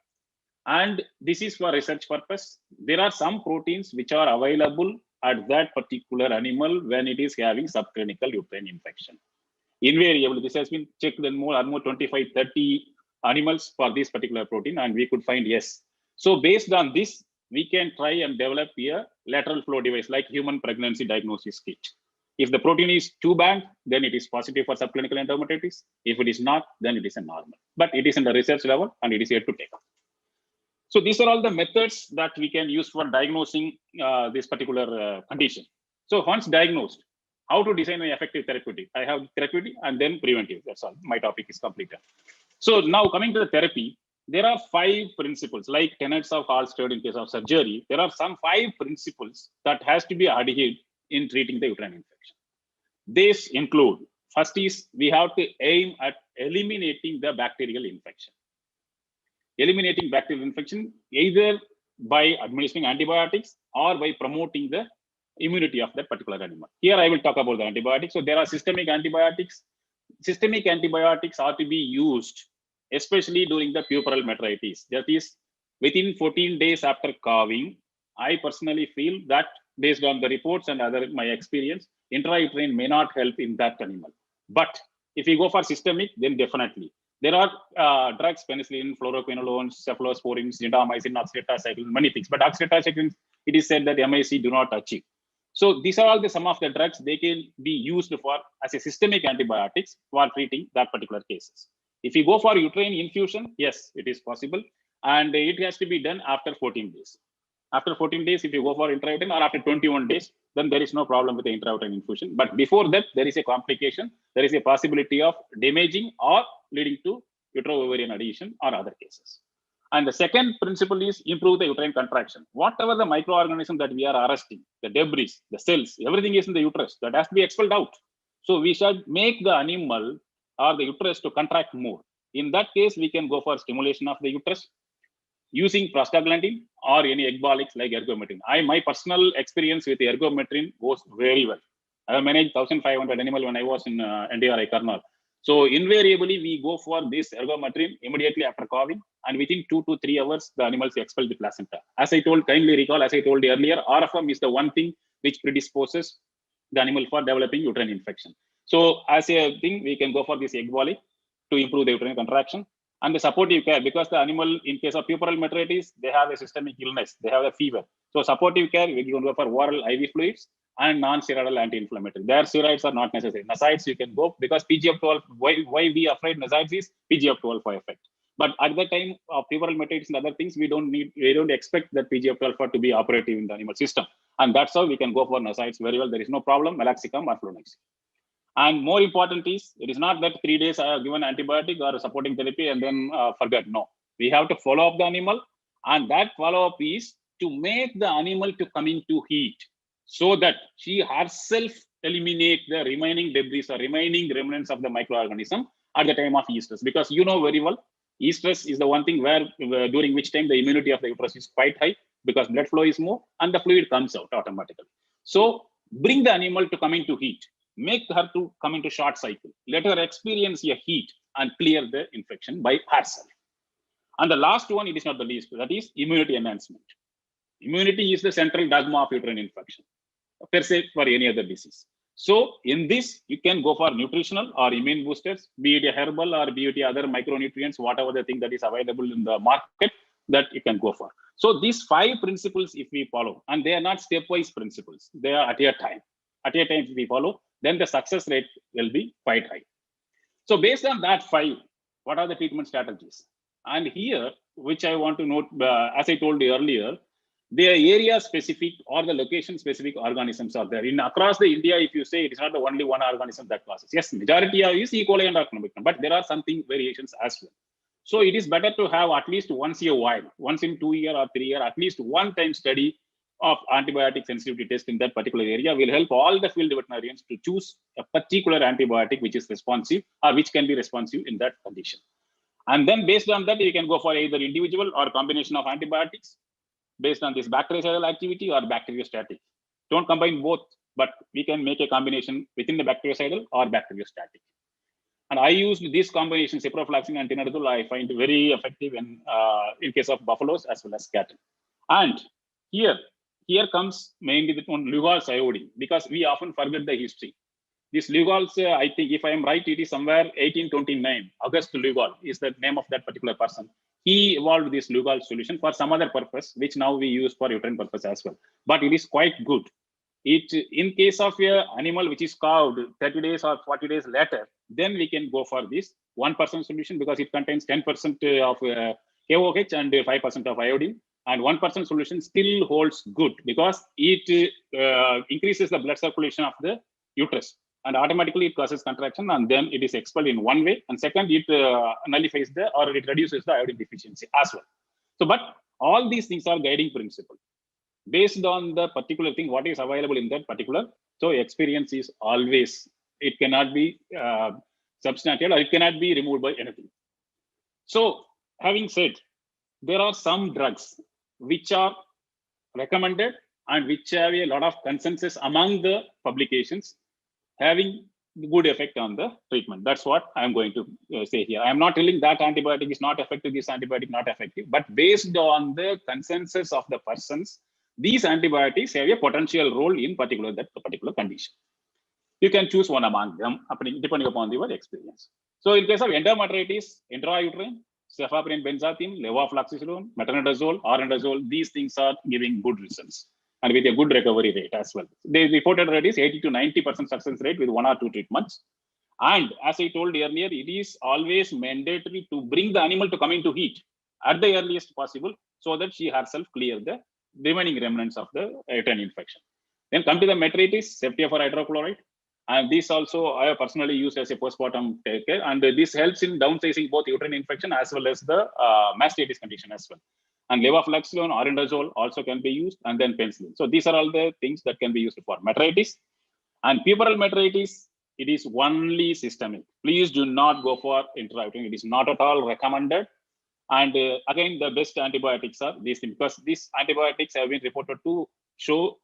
And this is for research purpose. There are some proteins which are available at that particular animal when it is having subclinical uterine infection. Invariably, this has been checked in almost 25, 30 animals for this particular protein, and we could find yes. So based on this, we can try and develop a lateral flow device like human pregnancy diagnosis kit. If the protein is too bad, then it is positive for subclinical endometritis. If it is not, then it is a normal. But it is in the research level and it is yet to take up. So these are all the methods that we can use for diagnosing this particular condition. So once diagnosed, how to design an effective therapeutic? I have therapeutic and then preventive. That's all. My topic is completed. So now coming to the therapy, there are 5 principles, like tenets of Halsted in case of surgery. There are some 5 principles that has to be adhered in treating the uterine infection. These include, first is we have to aim at eliminating the bacterial infection. Eliminating bacterial infection either by administering antibiotics or by promoting the immunity of that particular animal. Here I will talk about the antibiotics. So there are systemic antibiotics. Systemic antibiotics are to be used especially during the puerperal metritis. That is within 14 days after calving. I personally feel that based on the reports and my experience, intrauterine may not help in that animal. But if you go for systemic, then definitely. There are drugs, penicillin, fluoroquinolones, cephalosporins, gentamicin, oxytetracycline, many things. But oxytetracycline, it is said that MIC do not achieve. So these are all the some of the drugs they can be used for as a systemic antibiotics for treating that particular cases. If you go for uterine infusion, yes, it is possible. And it has to be done after 14 days. After 14 days, if you go for intrauterine, or after 21 days, then there is no problem with the intrauterine infusion. But before that, there is a complication. There is a possibility of damaging or leading to uterovarian adhesion or other cases. And the second principle is improve the uterine contraction. Whatever the microorganism that we are arresting, the debris, the cells, everything is in the uterus that has to be expelled out. So we should make the animal or the uterus to contract more. In that case, we can go for stimulation of the uterus using prostaglandin or any ecbolics like ergometrin. My personal experience with ergometrin goes very well. I have managed 1,500 animal when I was in NDRI Karnal. So invariably, we go for this ergometrin immediately after calving, and within 2 to 3 hours, the animals expel the placenta. As I told, kindly recall, as I told earlier, RFM is the one thing which predisposes the animal for developing uterine infection. So as a thing, we can go for this ecbolic to improve the uterine contraction. And the supportive care, because the animal, in case of puerperal metritis, they have a systemic illness, they have a fever. So supportive care, we can go for oral IV fluids and non-steroidal anti-inflammatory. Their steroids are not necessary. NSAIDs you can go, because PGF12, why we afraid NSAIDs is PGF12 for effect. But at the time of puerperal metritis and other things, we don't expect that PGF12 to be operative in the animal system. And that's how we can go for NSAIDs very well. There is no problem, meloxicam or flunixin. And more important is, it is not that 3 days I have given antibiotic or supporting therapy and then forget. No, we have to follow up the animal, and that follow-up is to make the animal to come into heat so that she herself eliminate the remaining debris or remaining remnants of the microorganism at the time of estrus. Because you know very well, estrus is the one thing where during which time the immunity of the uterus is quite high, because blood flow is more and the fluid comes out automatically. So bring the animal to come into heat. Make her to come into short cycle. Let her experience a heat. and clear the infection by herself. And the last one, it is not the least, that is immunity enhancement. Immunity is the central dogma of uterine infection, per se, for any other disease. So in this, you can go for nutritional or immune boosters, be it a herbal or be it other micronutrients, whatever the thing that is available in the market that you can go for. So these 5 principles, if we follow, and they are not stepwise principles, they are at a time. At a time, if we follow, then the success rate will be quite high. So based on that 5, what are the treatment strategies? And here, which I want to note, as I told you earlier, the area specific or the location specific organisms are there. In across the India, if you say it is not the only one organism that causes. Yes, majority is E. coli and Arachnobacter, but there are something variations as well. So it is better to have at least once a while, once in 2 year or 3 year, at least one time study of antibiotic sensitivity test in that particular area will help all the field veterinarians to choose a particular antibiotic which is responsive or which can be responsive in that condition. And then based on that, you can go for either individual or combination of antibiotics based on this bactericidal activity or bacteriostatic. Don't combine both, but we can make a combination within the bactericidal or bacteriostatic. And I used this combination, ciprofloxacin and tinidazole, I find very effective in case of buffaloes as well as cattle. And here comes mainly the one Lugol's iodine, because we often forget the history. This Lugol's, I think if I am right, it is somewhere 1829. Auguste Lugol is the name of that particular person. He evolved this Lugol solution for some other purpose, which now we use for uterine purpose as well. But it is quite good. It, in case of an animal which is cowed 30 days or 40 days later, then we can go for this 1% solution because it contains 10% of KOH and 5% of iodine. And 1% solution still holds good because it increases the blood circulation of the uterus. And automatically it causes contraction, and then it is expelled in one way. And second, it nullifies or it reduces the iodine deficiency as well. So, but all these things are guiding principle based on the particular thing, what is available in that particular. So experience is always, it cannot be substantiated or it cannot be removed by anything. So having said, there are some drugs which are recommended and which have a lot of consensus among the publications having good effect on the treatment. That's what I'm going to say here. I'm not telling that antibiotic is not effective, this antibiotic not effective, but based on the consensus of the persons, these antibiotics have a potential role in that particular condition. You can choose one among them depending upon your experience. So in case of endometritis, intrauterine, cefepime benzathine, levofloxacin, metronidazole, arendazole, these things are giving good results and with a good recovery rate as well. The reported rate is 80 to 90% success rate with 1 or 2 treatments. And as I told earlier, it is always mandatory to bring the animal to come into heat at the earliest possible so that she herself clear the remaining remnants of the uterine infection. Then come to the metritis, ceftiofur hydrochloride. And this also I have personally used as a postpartum care. And this helps in downsizing both uterine infection as well as the mastitis condition as well. And levofloxacin, arendazole also can be used, and then penicillin. So these are all the things that can be used for metritis. And puerperal metritis, it is only systemic. Please do not go for intrauterine. It is not at all recommended. And again, the best antibiotics are these things because these antibiotics have been reported to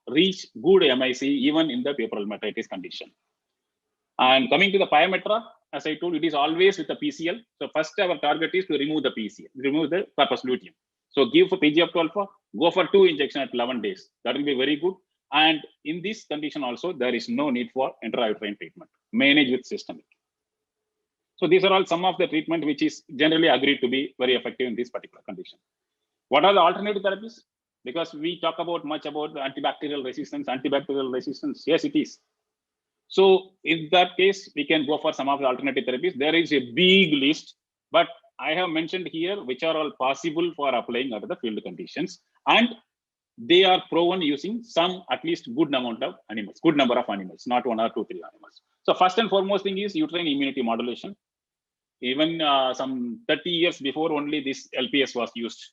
reach good MIC even in the puerperal metritis condition. And coming to the pyometra, as I told you, it is always with the PCL. So first our target is to remove the PCL, remove the corpus luteum. So give for PGF-12, go for 2 injections at 11 days. That will be very good. And in this condition also, there is no need for intrauterine treatment. Manage with systemic. So these are all some of the treatment which is generally agreed to be very effective in this particular condition. What are the alternative therapies? Because we talk much about the antibacterial resistance. Yes, it is. So in that case, we can go for some of the alternative therapies. There is a big list, but I have mentioned here which are all possible for applying under the field conditions, and they are proven using some at least good amount of animals, good number of animals, not 1 or 2, 3 animals. So first and foremost thing is uterine immunity modulation. Even some 30 years before only this LPS was used.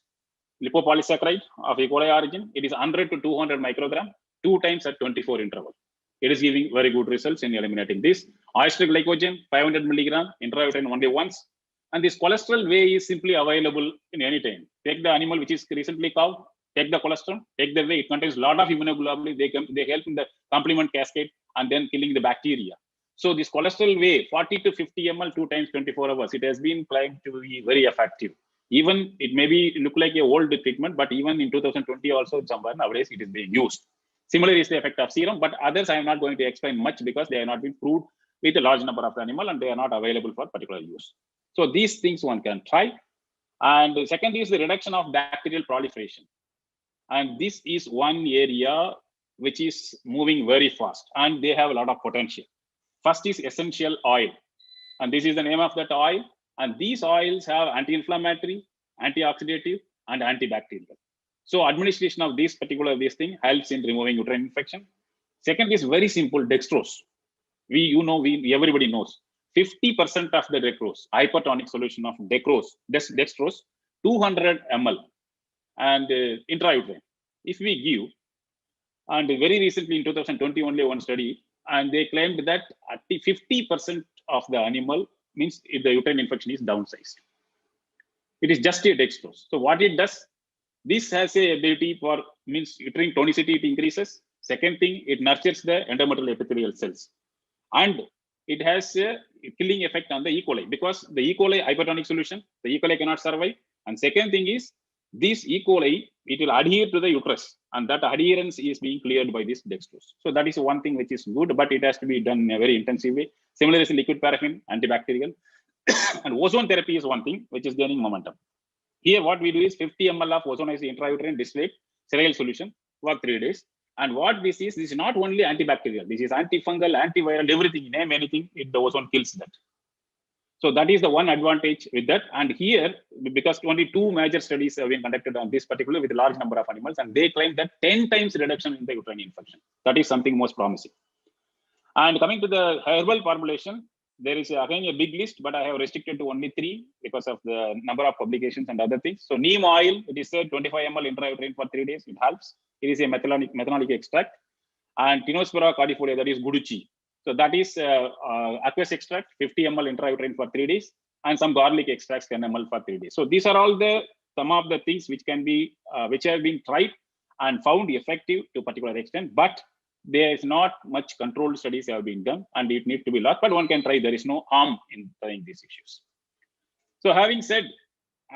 Lipopolysaccharide of E. coli origin, it is 100 to 200 microgram, 2 times at 24 interval. It is giving very good results in eliminating this. Oyster glycogen, 500 milligram, intrauterine only once. And this cholesterol whey is simply available in any time. Take the animal which is recently cowed, take the cholesterol, take the whey. It contains a lot of immunoglobulin. They help in the complement cascade and then killing the bacteria. So this cholesterol whey, 40 to 50 ml 2 times 24 hours, it has been claimed to be very effective. Even it may be look like a old treatment, but even in 2020 also somewhere nowadays it is being used. Similar is the effect of serum, but others I am not going to explain much because they have not been proved with a large number of animal and they are not available for particular use. So these things one can try. And the second is the reduction of bacterial proliferation. And this is one area which is moving very fast and they have a lot of potential. First is essential oil. And this is the name of that oil. And these oils have anti-inflammatory, antioxidative, and antibacterial. So administration of this thing helps in removing uterine infection. Second is very simple, dextrose. Everybody knows 50% of the dextrose, hypertonic solution of dextrose, 200 ml and intrauterine. If we give, and very recently in 2020 only one study, and they claimed that 50% of the animal means if the uterine infection is downsized. It is just a dextrose. So what it does, this has a ability for means uterine tonicity, it increases. Second thing, it nurtures the endometrial epithelial cells. And it has a killing effect on the E. coli because the E. coli hypertonic solution, the E. coli cannot survive. And second thing is this E. coli, it will adhere to the uterus and that adherence is being cleared by this dextrose. So that is one thing which is good, but it has to be done in a very intensive way. Similarly, liquid paraffin, antibacterial. And ozone therapy is one thing which is gaining momentum. Here, what we do is 50 ml of ozonized intrauterine distillate sterile solution for 3 days. And what this is not only antibacterial, this is antifungal, antiviral, everything, name anything, the ozone kills that. So that is the one advantage with that. And here, because only 2 major studies have been conducted on this particular with a large number of animals, and they claim that 10 times reduction in the uterine infection. That is something most promising. And coming to the herbal formulation, there is again a big list, but I have restricted to only 3 because of the number of publications and other things. So neem oil, it is said 25 ml intrauterine for 3 days, it helps. It is a methanolic extract. And Tinospora cordifolia, that is guduchi. So that is aqueous extract, 50 ml intrauterine for 3 days, and some garlic extracts 10 ml for 3 days. So these are all some of the things which can be, which have been tried and found effective to a particular extent, but there is not much controlled studies have been done and it needs to be locked, but one can try. There is no harm in trying these issues. So having said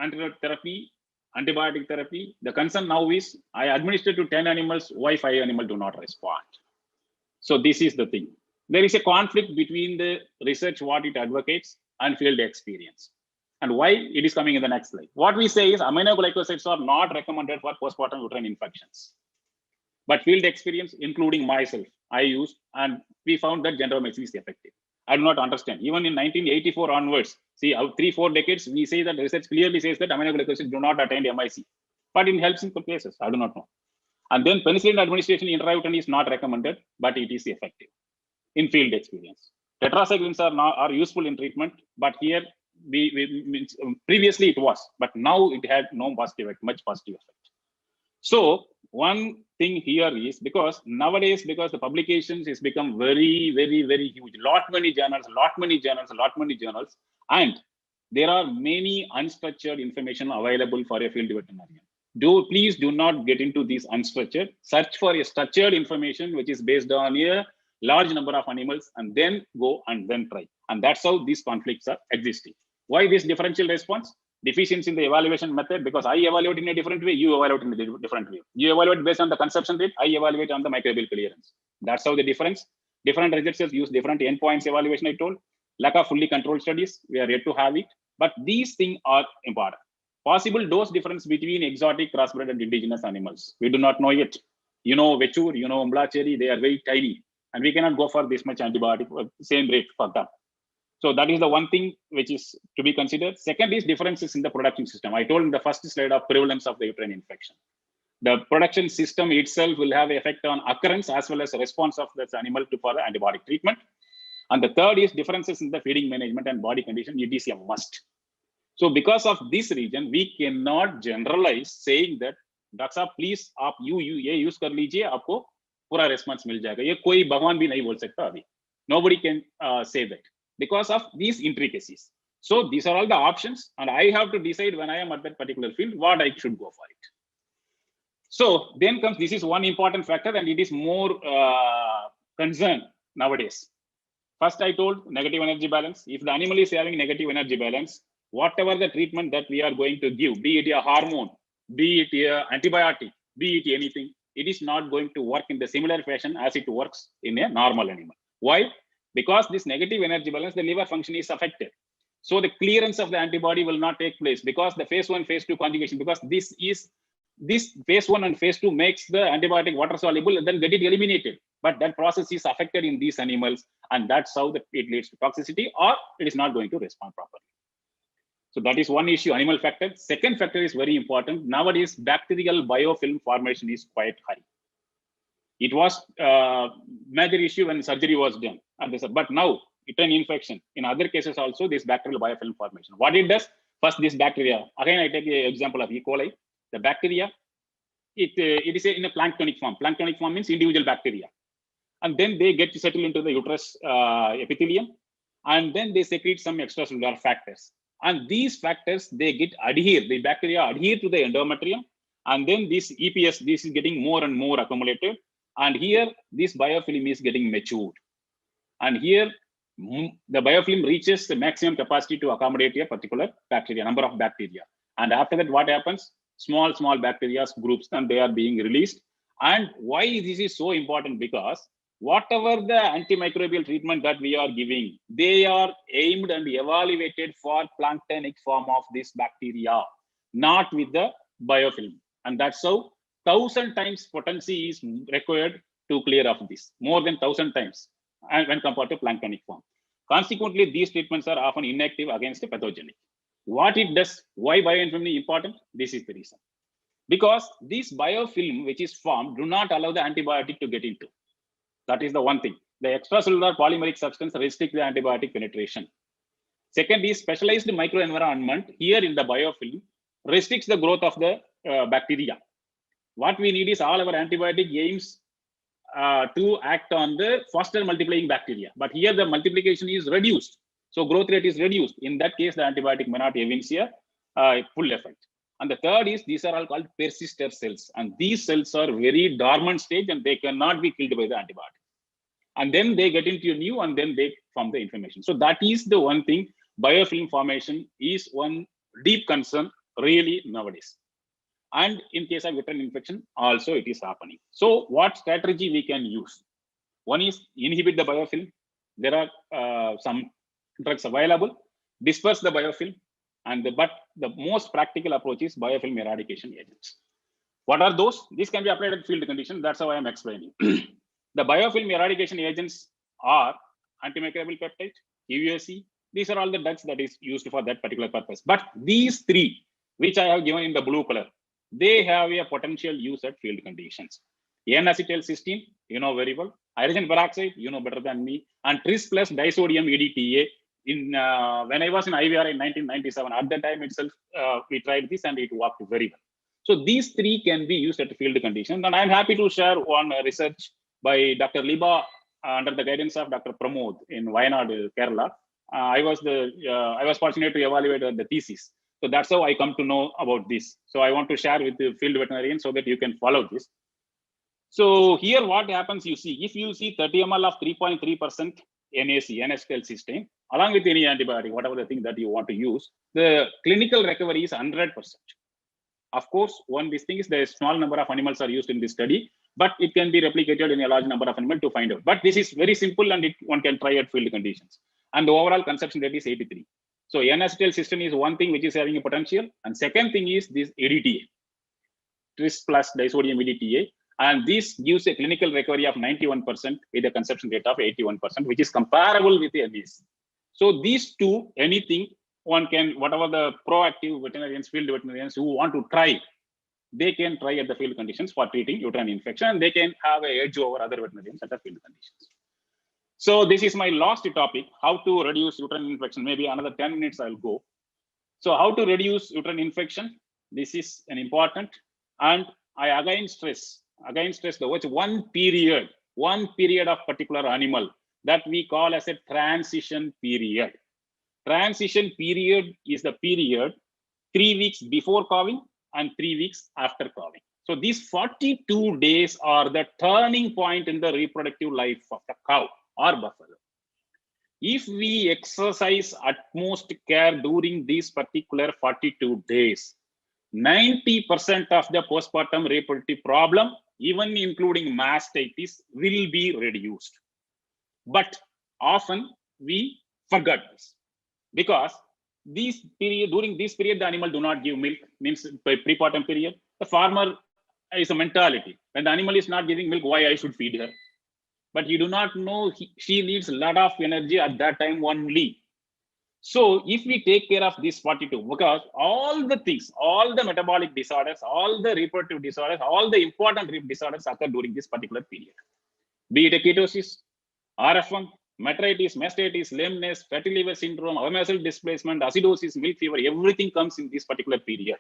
antidote therapy, antibiotic therapy, the concern now is I administer to 10 animals, why 5 animals do not respond? So this is the thing. There is a conflict between the research, what it advocates, and field experience. And why it is coming in the next slide. What we say is aminoglycosides are not recommended for postpartum uterine infections. But field experience, including myself, I used, and we found that gentamicin is effective. I do not understand. Even in 1984 onwards, see, 3-4 decades, we say that research clearly says that aminoglycosides do not attain MIC. But it helps in some cases, I do not know. And then penicillin administration intrauterine is not recommended, but it is effective in field experience. Tetracyclines are useful in treatment, but here previously it was, but now it had no positive effect, much positive effect. So one thing here is because nowadays, because the publications has become very, very, very huge, lot many journals, and there are many unstructured information available for a field veterinarian. Please do not get into these unstructured. Search for a structured information which is based on a large number of animals, and then go and then try. And that's how these conflicts are existing. Why this differential response? Deficiency in the evaluation method, because I evaluate in a different way, you evaluate in a different way. You evaluate based on the consumption rate, I evaluate on the microbial clearance. That's how the difference. Different researchers use different endpoints evaluation, I told. Lack of fully controlled studies, we are yet to have it. But these things are important. Possible dose difference between exotic, crossbred, and indigenous animals. We do not know yet. You know Vechur, you know Umblacheri, they are very tiny. And we cannot go for this much antibiotic, same rate for them. So that is the one thing which is to be considered. Second is differences in the production system. I told in the first slide of prevalence of the uterine infection. The production system itself will have an effect on occurrence as well as response of this animal for the antibiotic treatment. And the third is differences in the feeding management and body condition. It is a must. So because of this region, we cannot generalize saying that, Doctor Saab, please, you use कर लीजिए, आपको पूरा response मिल जाएगा. ये कोई भगवान भी नहीं बोल सकता अभी. Nobody can say that because of these intricacies. So these are all the options, and I have to decide when I am at that particular field what I should go for it. So then comes, this is one important factor, and it is more concern nowadays. First, I told negative energy balance. If the animal is having negative energy balance, whatever the treatment that we are going to give, be it a hormone, be it a antibiotic, be it anything, it is not going to work in the similar fashion as it works in a normal animal. Why? Because this negative energy balance, the liver function is affected. So the clearance of the antibody will not take place because the phase 1, phase 2 conjugation, because this phase 1 and phase 2 makes the antibiotic water soluble and then get it eliminated. But that process is affected in these animals, and that's how it leads to toxicity, or it is not going to respond properly. So that is one issue, animal factor. Second factor is very important. Nowadays, bacterial biofilm formation is quite high. It was a major issue when surgery was done. But now, uterine infection, in other cases also, this bacterial biofilm formation. What it does, first this bacteria, again I take the example of E. coli, the bacteria, it is in a planktonic form. Planktonic form means individual bacteria. And then they get to settle into the uterus epithelium, and then they secrete some extracellular factors. And these factors, they get adhere, the bacteria adhere to the endometrium, and then this EPS, this is getting more and more accumulated. And here, this biofilm is getting matured. And here, the biofilm reaches the maximum capacity to accommodate a particular bacteria, number of bacteria. And after that, what happens? Small bacteria groups, and they are being released. And why this is so important? Because whatever the antimicrobial treatment that we are giving, they are aimed and evaluated for planktonic form of this bacteria, not with the biofilm. And that's how 1,000 times potency is required to clear off this, more than 1,000 times, and when compared to planktonic form. Consequently, these treatments are often inactive against the pathogenic. What it does, why bioinfilm is important? This is the reason. Because this biofilm which is formed do not allow the antibiotic to get into. That is the one thing. The extracellular polymeric substance restricts the antibiotic penetration. Second is specialized microenvironment here in the biofilm restricts the growth of the bacteria. What we need is all our antibiotic aims to act on the faster multiplying bacteria. But here the multiplication is reduced. So growth rate is reduced. In that case, the antibiotic may not evince a full effect. And the third is these are all called persister cells. And these cells are very dormant stage and they cannot be killed by the antibiotic. And then they get into a new and then they form the inflammation. So that is the one thing. Biofilm formation is one deep concern really nowadays. And in case of uterine infection, also it is happening. So what strategy we can use? One is inhibit the biofilm. There are some drugs available, disperse the biofilm, but the most practical approach is biofilm eradication agents. What are those? This can be applied at field conditions. That's how I am explaining. The biofilm eradication agents are antimicrobial peptide, UAC. These are all the drugs that is used for that particular purpose. But these three, which I have given in the blue color, they have a potential use at field conditions. N-acetylcysteine, you know very well. Hydrogen peroxide, you know better than me. And tris plus disodium EDTA. When I was in IVR in 1997, at that time itself, we tried this and it worked very well. So these three can be used at field conditions. And I'm happy to share one research by Dr. Liba under the guidance of Dr. Pramod in Wayanad, Kerala. I was fortunate to evaluate the thesis. So that's how I come to know about this. So I want to share with the field veterinarian so that you can follow this. So here what happens, you see, if you see 30 ml of 3.3% NAC, N-acetylcysteine, along with any antibiotic, whatever the thing that you want to use, the clinical recovery is 100%. Of course, this thing is the small number of animals are used in this study, but it can be replicated in a large number of animals to find out. But this is very simple and one can try at field conditions. And the overall consumption rate is 83. So N-acetylcysteine is one thing which is having a potential. And second thing is this EDTA, tris plus disodium EDTA. And this gives a clinical recovery of 91% with a consumption rate of 81%, which is comparable with the NAC. So these two, anything, one can, whatever the proactive veterinarians, field veterinarians who want to try, they can try at the field conditions for treating uterine infection, and they can have an edge over other veterinarians at the field conditions. So this is my last topic, how to reduce uterine infection. Maybe another 10 minutes I'll go. So how to reduce uterine infection? This is an important, and I again stress the word one period of particular animal that we call as a transition period. Transition period is the period 3 weeks before calving and 3 weeks after calving. So these 42 days are the turning point in the reproductive life of the cow or buffalo. If we exercise utmost care during these particular 42 days, 90% of the postpartum reproductive problem, even including mastitis, will be reduced. But often we forget this because during this period, the animal do not give milk, means prepartum period. The farmer is a mentality. When the animal is not giving milk, why I should feed her? But you do not know she needs a lot of energy at that time only. So if we take care of this 42, because all the things, all the metabolic disorders, all the reproductive disorders, all the important disorders occur during this particular period. Be it a ketosis, RF1, metritis, mastitis, lameness, fatty liver syndrome, muscle displacement, acidosis, milk fever, everything comes in this particular period.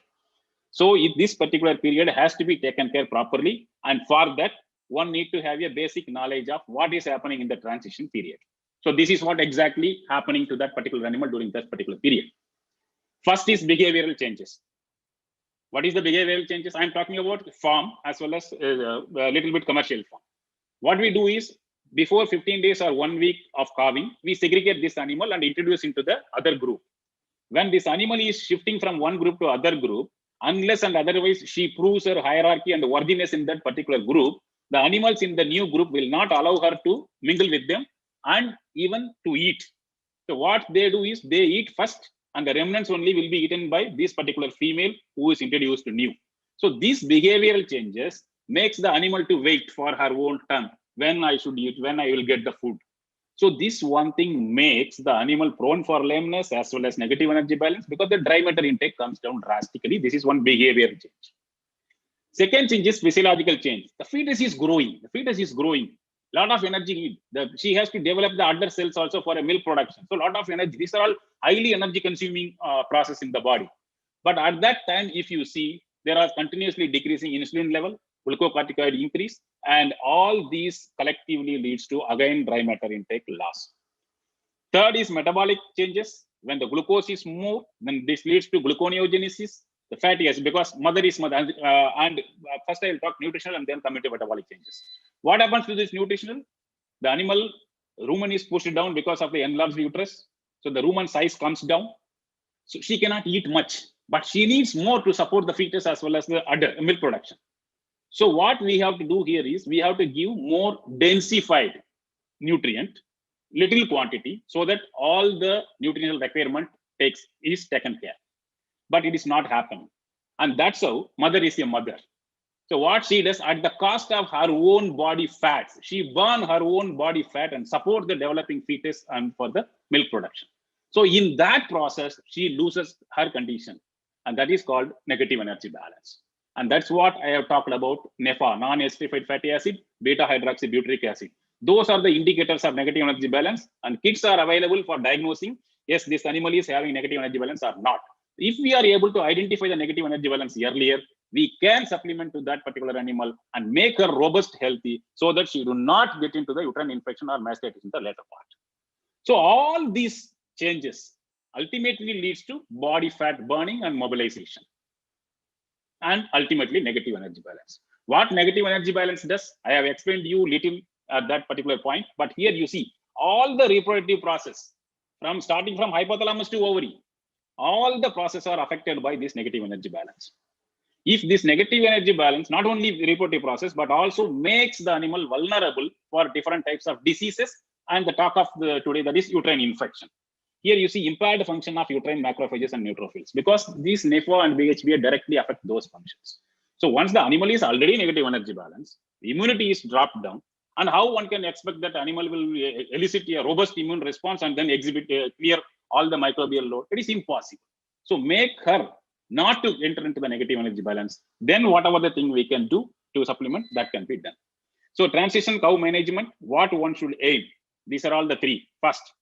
So in this particular period has to be taken care properly. And for that, one need to have a basic knowledge of what is happening in the transition period. So this is what exactly happening to that particular animal during that particular period. First is behavioral changes. What is the behavioral changes? I'm talking about farm as well as a little bit commercial farm. What we do is before 15 days or 1 week of calving, we segregate this animal and introduce into the other group. When this animal is shifting from one group to other group, unless and otherwise she proves her hierarchy and worthiness in that particular group, the animals in the new group will not allow her to mingle with them and even to eat. So what they do is they eat first and the remnants only will be eaten by this particular female who is introduced to new. So these behavioral changes makes the animal to wait for her own turn, when I should eat, when I will get the food. So this one thing makes the animal prone for lameness as well as negative energy balance because the dry matter intake comes down drastically. This is one behavioral change. Second change is physiological change. The fetus is growing. The fetus is growing. Lot of energy need. She has to develop the other cells also for a milk production. So lot of energy. These are all highly energy consuming process in the body. But at that time, if you see, there are continuously decreasing insulin level, glucocorticoid increase, and all these collectively leads to again dry matter intake loss. Third is metabolic changes. When the glucose is more, then this leads to gluconeogenesis, the fatty acid, because mother is mother. And first I will talk nutritional and then come into metabolic changes. What happens to this nutritional? The animal rumen is pushed down because of the enlarged uterus. So the rumen size comes down. So she cannot eat much, but she needs more to support the fetus as well as the other milk production. So what we have to do here is we have to give more densified nutrient, little quantity, so that all the nutritional requirement is taken care. But it is not happening. And that's how mother is a mother. So what she does at the cost of her own body fats, she burn her own body fat and support the developing fetus and for the milk production. So in that process, she loses her condition. And that is called negative energy balance. And that's what I have talked about NEFA, non-esterified fatty acid, beta-hydroxybutyric acid. Those are the indicators of negative energy balance. And kits are available for diagnosing, yes, this animal is having negative energy balance or not. If we are able to identify the negative energy balance earlier, we can supplement to that particular animal and make her robust, healthy, so that she do not get into the uterine infection or mastitis in the later part. So all these changes ultimately leads to body fat burning and mobilization, and ultimately negative energy balance. What negative energy balance does, I have explained you little at that particular point, but here you see all the reproductive process from starting from hypothalamus to ovary, all the processes are affected by this negative energy balance. If this negative energy balance, not only reproductive process, but also makes the animal vulnerable for different types of diseases, and the talk of today, that is uterine infection. Here you see impaired function of uterine macrophages and neutrophils, because these NEFA and BHBA directly affect those functions. So once the animal is already negative energy balance, the immunity is dropped down, and how one can expect that animal will elicit a robust immune response and then exhibit clear all the microbial load? It is impossible. So make her not to enter into the negative energy balance. Then whatever the thing we can do to supplement, that can be done. So transition cow management, what one should aim. These are all the three. First,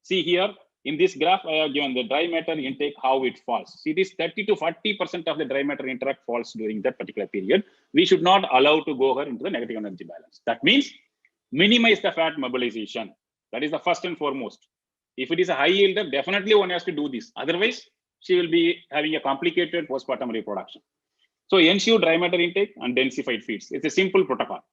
see here in this graph, I have given the dry matter intake, how it falls. See, it is 30 to 40% of the dry matter intake falls during that particular period. We should not allow to go her into the negative energy balance. That means minimize the fat mobilization. That is the first and foremost. If it is a high yielder, definitely one has to do this. Otherwise, she will be having a complicated postpartum reproduction. So ensure dry matter intake and densified feeds. It's a simple protocol.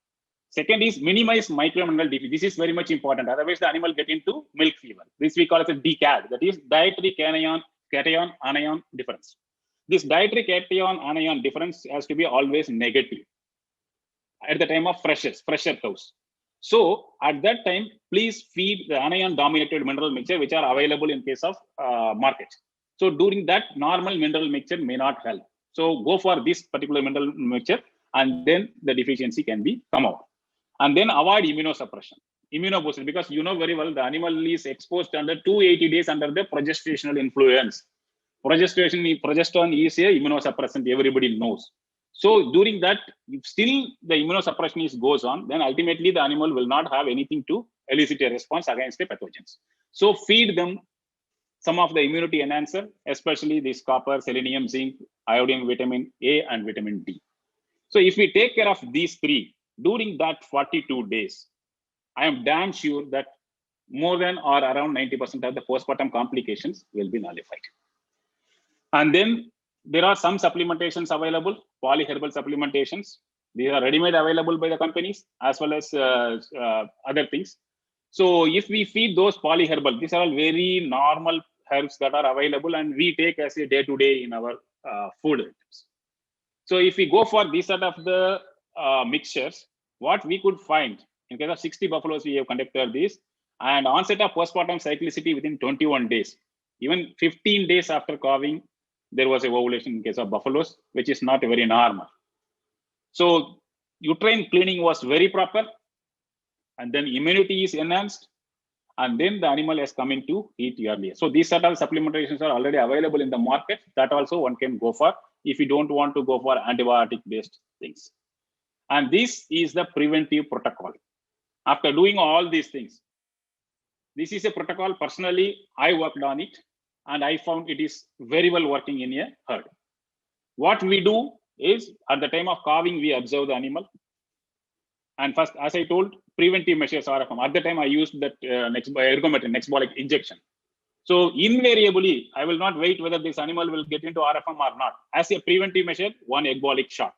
Second is minimize micromineral deficiency. This is very much important. Otherwise, the animal get into milk fever. This we call as a DCAD. That is dietary cation anion difference. This dietary cation anion difference has to be always negative at the time of fresher cows. So at that time, please feed the anion dominated mineral mixture, which are available in case of market. So during that, normal mineral mixture may not help. So go for this particular mineral mixture, and then the deficiency can be come out. And then avoid immunosuppression, immunobooster, because you know very well the animal is exposed under 280 days under the progestational influence. Progesterone is a immunosuppressant, everybody knows. So during that, if still the immunosuppression goes on, then ultimately the animal will not have anything to elicit a response against the pathogens. So feed them some of the immunity enhancer, especially this copper, selenium, zinc, iodine, vitamin A, and vitamin D. So if we take care of these three during that 42 days, I am damn sure that more than or around 90% of the postpartum complications will be nullified. And then there are some supplementations available, polyherbal supplementations. These are ready-made available by the companies as well as other things. So if we feed those polyherbal, these are all very normal herbs that are available and we take as a day-to-day in our food items. So if we go for these sort of the mixtures, what we could find in case of 60 buffaloes, we have conducted this, and onset of postpartum cyclicity within 21 days. Even 15 days after calving, there was a ovulation in case of buffaloes, which is not very normal. So uterine cleaning was very proper, and then immunity is enhanced, and then the animal has come into heat earlier. So these sort of supplementations are already available in the market. That also one can go for if you don't want to go for antibiotic-based things. And this is the preventive protocol. After doing all these things, this is a protocol. Personally, I worked on it, and I found it is very well working in a herd. What we do is, at the time of calving, we observe the animal. And first, as I told, preventive measures are from. At the time, I used that ergometrin, Nexbolic injection. So invariably, I will not wait whether this animal will get into RFM or not. As a preventive measure, one egbolic shot.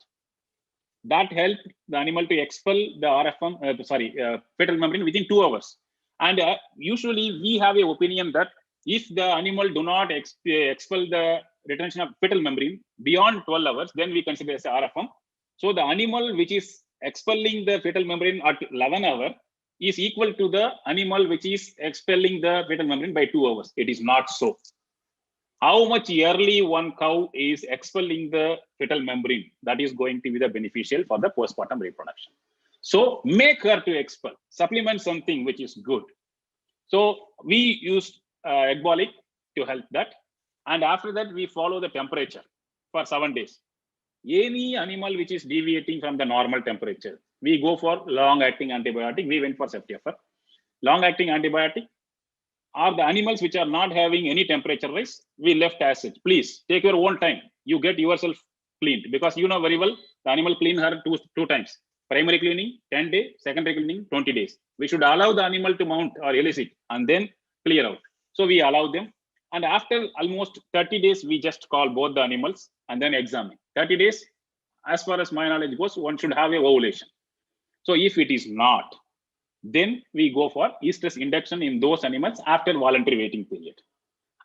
That helped the animal to expel the RFM, fetal membrane within 2 hours. And usually we have an opinion that if the animal do not expel the retention of fetal membrane beyond 12 hours, then we consider as a RFM. So the animal which is expelling the fetal membrane at 11 hours is equal to the animal which is expelling the fetal membrane by 2 hours. It is not so. How much early one cow is expelling the fetal membrane, that is going to be the beneficial for the postpartum reproduction. So make her to expel, supplement something which is good. So we use egbolic to help that. And after that, we follow the temperature for 7 days. Any animal which is deviating from the normal temperature, we go for long-acting antibiotic. We went for ceftiofur. Long-acting antibiotic. Or the animals which are not having any temperature rise, we left as such. Please take your own time. You get yourself cleaned, because you know very well the animal clean her two times. Primary cleaning 10 days, secondary cleaning 20 days. We should allow the animal to mount or elicit and then clear out. So we allow them. And after almost 30 days, we just call both the animals and then examine. 30 days, as far as my knowledge goes, one should have a ovulation. So if it is not, then we go for estrus induction in those animals after voluntary waiting period.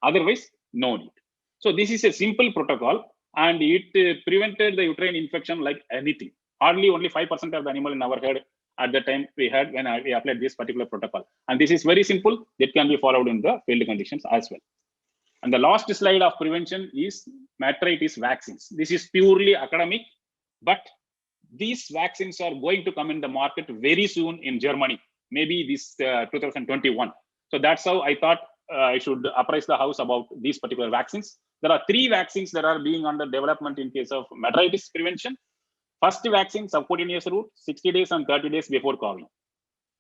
Otherwise, no need. So this is a simple protocol, and it prevented the uterine infection like anything. Hardly only 5% of the animal in our herd at the time we had when we applied this particular protocol. And this is very simple. It can be followed in the field conditions as well. And the last slide of prevention is metritis vaccines. This is purely academic, but these vaccines are going to come in the market very soon in Germany, maybe this 2021. So that's how I thought I should apprise the house about these particular vaccines. There are 3 vaccines that are being under development in case of metritis prevention. First vaccine, subcutaneous route, 60 days and 30 days before calving.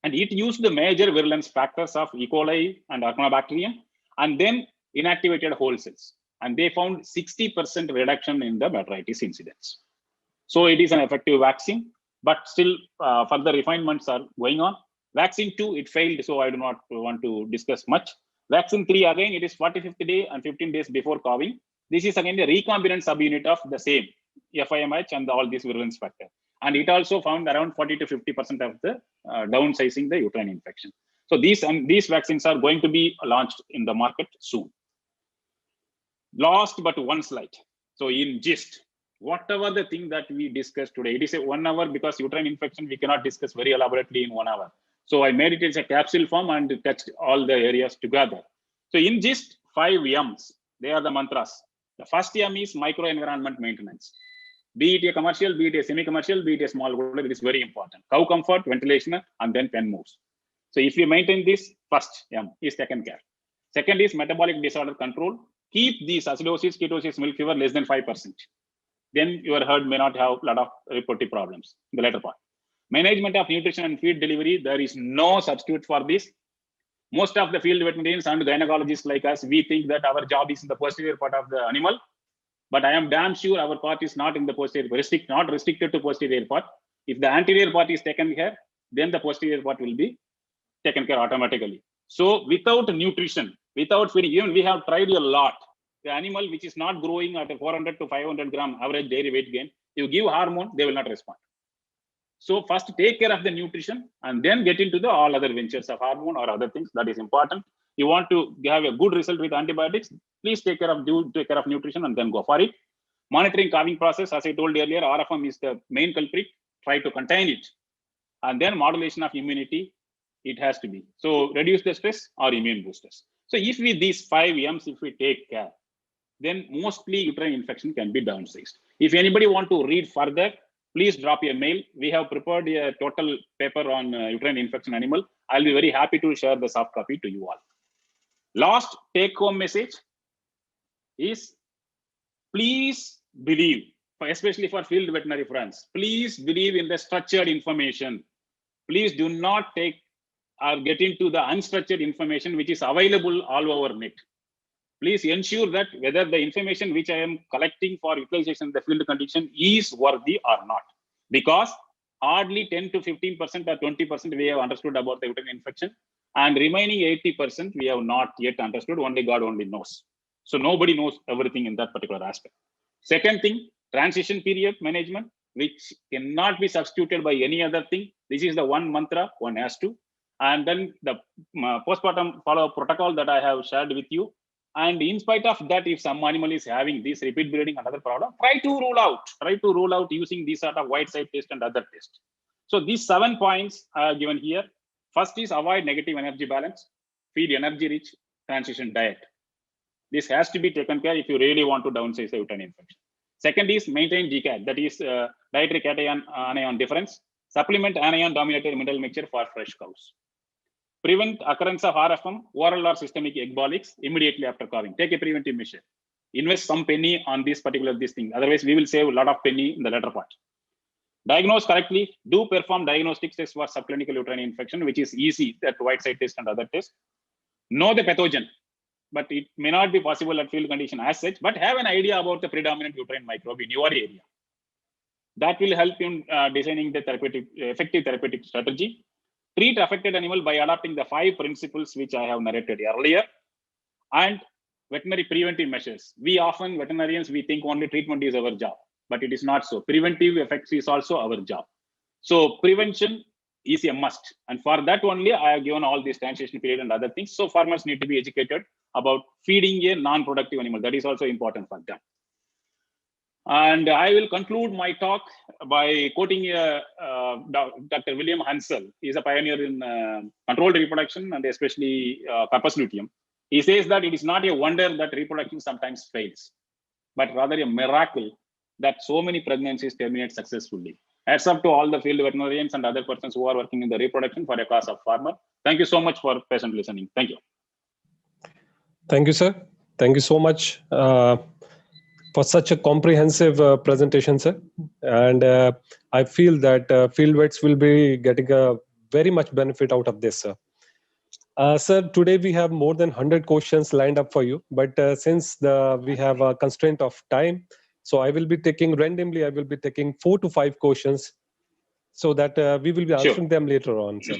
And it used the major virulence factors of E. coli and Archaeobacterium, and then inactivated whole cells. And they found 60% reduction in the metritis incidence. So it is an effective vaccine, but still further refinements are going on. Vaccine 2, it failed, so I do not want to discuss much. Vaccine 3, again, it is 45th day and 15 days before calving. This is again the recombinant subunit of the same FIMH and all these virulence factor. And it also found around 40 to 50% of the downsizing the uterine infection. So these vaccines are going to be launched in the market soon. Last but one slide. So in gist, whatever the thing that we discussed today, it is a 1 hour because uterine infection we cannot discuss very elaborately in 1 hour. So I made it as a capsule form and touched all the areas together. So in gist, 5 M's, they are the mantras. The first M is microenvironment maintenance. Be it a commercial, be it a semi-commercial, be it a small holder, it is very important. Cow comfort, ventilation, and then pen moves. So if you maintain this, first M is taken care. Second is metabolic disorder control. Keep these acidosis, ketosis, milk fever less than 5%. Then your herd may not have a lot of reproductive problems in the later part. Management of nutrition and feed delivery, there is no substitute for this. Most of the field veterinarians and gynecologists like us, we think that our job is in the posterior part of the animal, but I am damn sure our part is not in the posterior, not restricted to posterior part. If the anterior part is taken care, then the posterior part will be taken care automatically. So without nutrition, without feeding, even we have tried a lot. The animal which is not growing at a 400 to 500 gram average dairy weight gain, you give hormone, they will not respond. So first take care of the nutrition and then get into the all other ventures of hormone or other things. That is important. You want to have a good result with antibiotics, please take care of nutrition and then go for it. Monitoring calving process, as I told earlier, RFM is the main culprit. Try to contain it. And then modulation of immunity, it has to be. So reduce the stress or immune boosters. So if we these 5 M's, if we take care, then mostly uterine infection can be downsized. If anybody want to read further, please drop a mail. We have prepared a total paper on uterine infection animal. I'll be very happy to share the soft copy to you all. Last take home message is please believe, especially for field veterinary friends, please believe in the structured information. Please do not take or get into the unstructured information which is available all over net. Please ensure that whether the information which I am collecting for utilization in the field condition is worthy or not. Because hardly 10 to 15% or 20% we have understood about the uterine infection, and remaining 80% we have not yet understood, only God only knows. So nobody knows everything in that particular aspect. Second thing, transition period management, which cannot be substituted by any other thing. This is the one mantra one has to. And then the postpartum follow-up protocol that I have shared with you. And in spite of that, if some animal is having this repeat breeding and other problem, try to rule out using these sort of white side test and other tests. So these 7 points are given here. First is avoid negative energy balance, feed energy rich transition diet. This has to be taken care if you really want to downsize the uterine infection. Second is maintain DCAD, that is dietary cation anion difference. Supplement anion dominated mineral mixture for fresh cows. Prevent occurrence of RFM, oral or systemic embolics immediately after calving. Take a preventive measure. Invest some penny on this thing. Otherwise, we will save a lot of penny in the latter part. Diagnose correctly. Do perform diagnostic tests for subclinical uterine infection, which is easy, that white side test and other tests. Know the pathogen, but it may not be possible at field condition as such, but have an idea about the predominant uterine microbe in your area. That will help in designing the effective therapeutic strategy. Treat affected animal by adopting the 5 principles which I have narrated earlier. And veterinary preventive measures. We often, veterinarians, we think only treatment is our job, but it is not so. Preventive effects is also our job. So prevention is a must. And for that only, I have given all this transition period and other things. So farmers need to be educated about feeding a non-productive animal. That is also important for them. And I will conclude my talk by quoting Dr. William Hansel. He is a pioneer in controlled reproduction and especially corpus luteum. He says that it is not a wonder that reproduction sometimes fails, but rather a miracle that so many pregnancies terminate successfully. Hats off to all the field veterinarians and other persons who are working in the reproduction for a cause of farmer. Thank you so much for patient listening. Thank you. Thank you, sir. Thank you so much for such a comprehensive presentation, sir. And I feel that field vets will be getting a very much benefit out of this, sir. Sir, today we have more than 100 questions lined up for you, but since we have a constraint of time, so I will be taking randomly, I will be taking 4 to 5 questions so that we will be answering them later on, sir.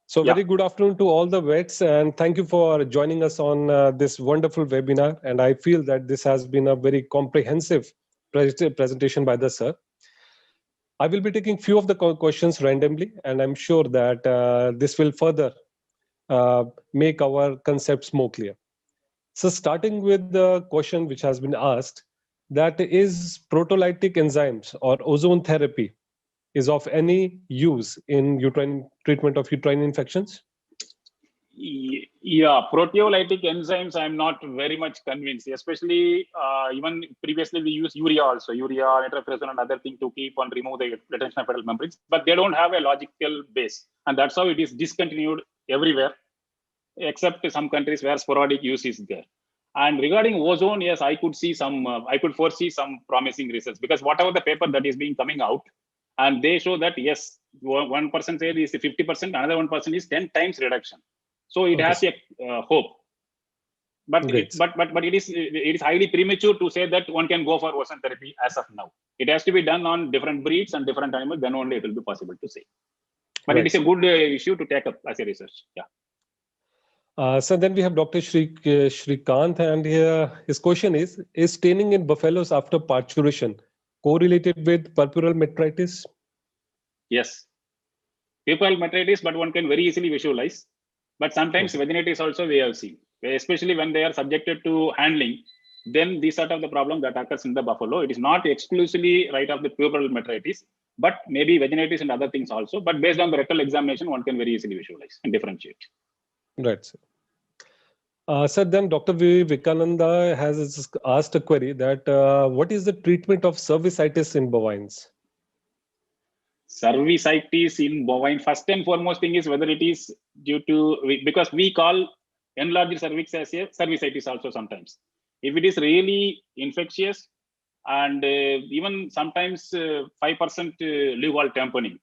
So very good afternoon to all the vets, and thank you for joining us on this wonderful webinar. And I feel that this has been a very comprehensive presentation by the sir. I will be taking few of the questions randomly, and I'm sure that this will further make our concepts more clear. So starting with the question which has been asked, that is proteolytic enzymes or ozone therapy is of any use in uterine treatment of uterine infections? Yeah, proteolytic enzymes, I'm not very much convinced, especially even previously we use urea also, urea, nitrofurantoin and other thing to keep and remove the retention of fetal membranes, but they don't have a logical base. And that's how it is discontinued everywhere, except some countries where sporadic use is there. And regarding ozone, yes, I could foresee some promising research, because whatever the paper that is being coming out, and they show that yes, one person says is 50%, another 1% is 10 times reduction. So it has a hope, but it is highly premature to say that one can go for ozone therapy as of now. It has to be done on different breeds and different animals, then only it will be possible to say. But it is a good issue to take up as a research. Yeah. So then we have Dr. Shrikant, and his question is staining in buffaloes after parturition correlated with purpural metritis? Yes. Purpural metritis, but one can very easily visualize. But sometimes vaginitis also we have seen, especially when they are subjected to handling. Then these sort of the problem that occurs in the buffalo. It is not exclusively right of the purpural metritis, but maybe vaginitis and other things also. But based on the rectal examination, one can very easily visualize and differentiate. Right, sir. So then Dr. Vikananda has asked a query that what is the treatment of cervicitis in bovines? Cervicitis in bovine, first and foremost thing is whether it is due to, because we call enlarged cervix as a cervicitis also sometimes. If it is really infectious, and even sometimes 5% live wall tamponing,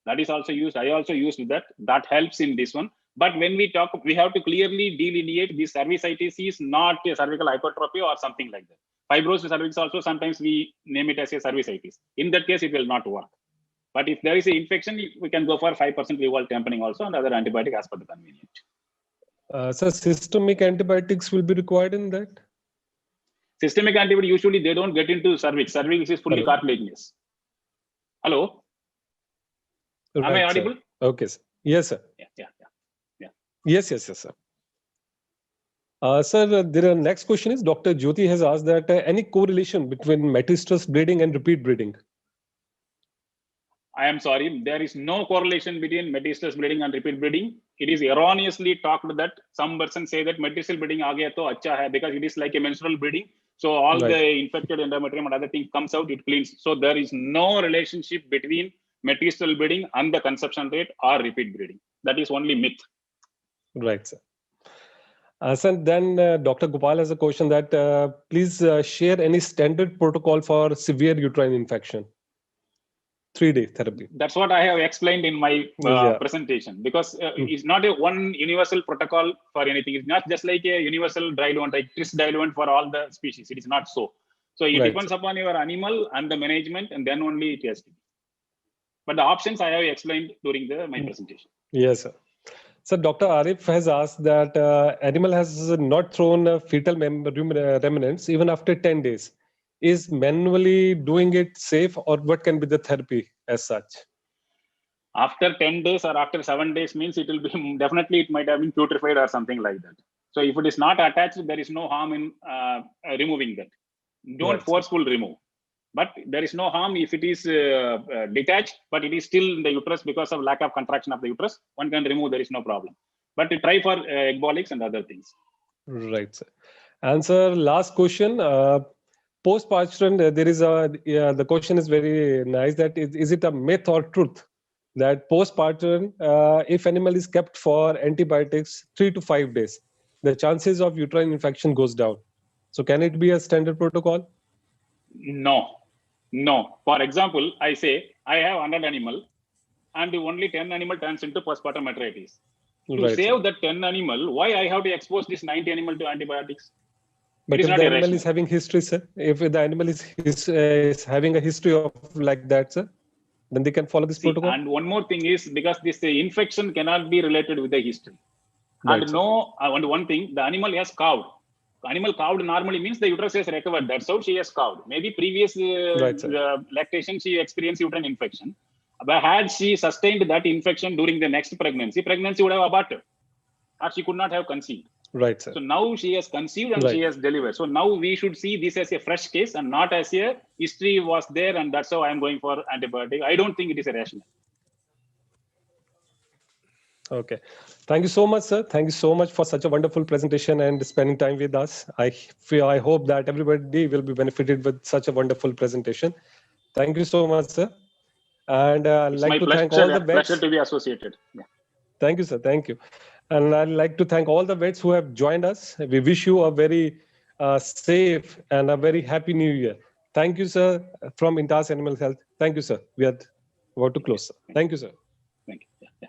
that is also used. I also used that. That helps in this one. But when we talk, we have to clearly delineate this cervicitis is not a cervical hypertrophy or something like that. Fibrosed cervix also, sometimes we name it as a cervicitis. In that case, it will not work. But if there is an infection, we can go for 5% live wall tamponing also and other antibiotic as per the convenient. So systemic antibiotics will be required in that? Systemic antibiotic, usually they don't get into cervix. Cervix is fully cartilaginous. Hello? Right, am I audible? Sir. Okay, sir. Yes, sir. Yeah. Yes, sir. Sir, the next question is Dr. Jyoti has asked that any correlation between metiscus breeding and repeat breeding? I am sorry, there is no correlation between metiscus breeding and repeat breeding. It is erroneously talked that some persons say that metiscus breeding aa gaya to acha hai, because it is like a menstrual bleeding. So all the infected endometrium and other things comes out, it cleans. So there is no relationship between metiscus breeding and the conception rate or repeat breeding. That is only myth. Right, sir. So then Dr. Gopal has a question that please share any standard protocol for severe uterine infection. 3-day therapy. That's what I have explained in my presentation, because it's not a one universal protocol for anything. It's not just like a universal diluent, like tris diluent for all the species. It is not so. So it depends upon your animal and the management, and then only it has to be. But the options I have explained during my presentation. Yes, sir. So Dr. Arif has asked that animal has not thrown fetal remnants even after 10 days. Is manually doing it safe, or what can be the therapy as such? After 10 days or after 7 days means it will be definitely, it might have been putrefied or something like that. So if it is not attached, there is no harm in removing that. Don't forceful remove. But there is no harm if it is detached, but it is still in the uterus because of lack of contraction of the uterus. One can remove, there is no problem. But to try for embolics and other things. Right, sir. And sir, last question. Postpartum, there is the question is very nice, that is it a myth or truth that postpartum, if animal is kept for antibiotics 3 to 5 days, the chances of uterine infection goes down? So can it be a standard protocol? No. For example, I say I have 100 animal and only 10 animal turns into postpartum metritis. To save that 10 animal, why I have to expose this 90 animal to antibiotics? But if the animal is having history, sir, if the animal is having a history of like that, sir, then they can follow this protocol. And one more thing is, because this infection cannot be related with the history. And and one thing, the animal has calved. animal calved normally means the uterus has recovered. That's how she has calved. Maybe previous Right, sir. lactation, she experienced uterine infection. But had she sustained that infection during the next pregnancy would have aborted, or she could not have conceived. Right, sir. So now she has conceived and she has delivered. So now we should see this as a fresh case and not as a history was there and that's how I am going for antibiotic. I don't think it is a rational. Okay. Thank you so much, sir. Thank you so much for such a wonderful presentation and spending time with us. I hope that everybody will be benefited with such a wonderful presentation. Thank you so much, sir. And I'd It's like my to pleasure, thank all the vets. pleasure to be associated. Yeah. Thank you, sir. Thank you. And I'd like to thank all the vets who have joined us. We wish you a very safe and a very happy new year. Thank you, sir, from Intas Animal Health. Thank you, sir. We are about to close, sir. Thank you, sir. Thank you. Yeah.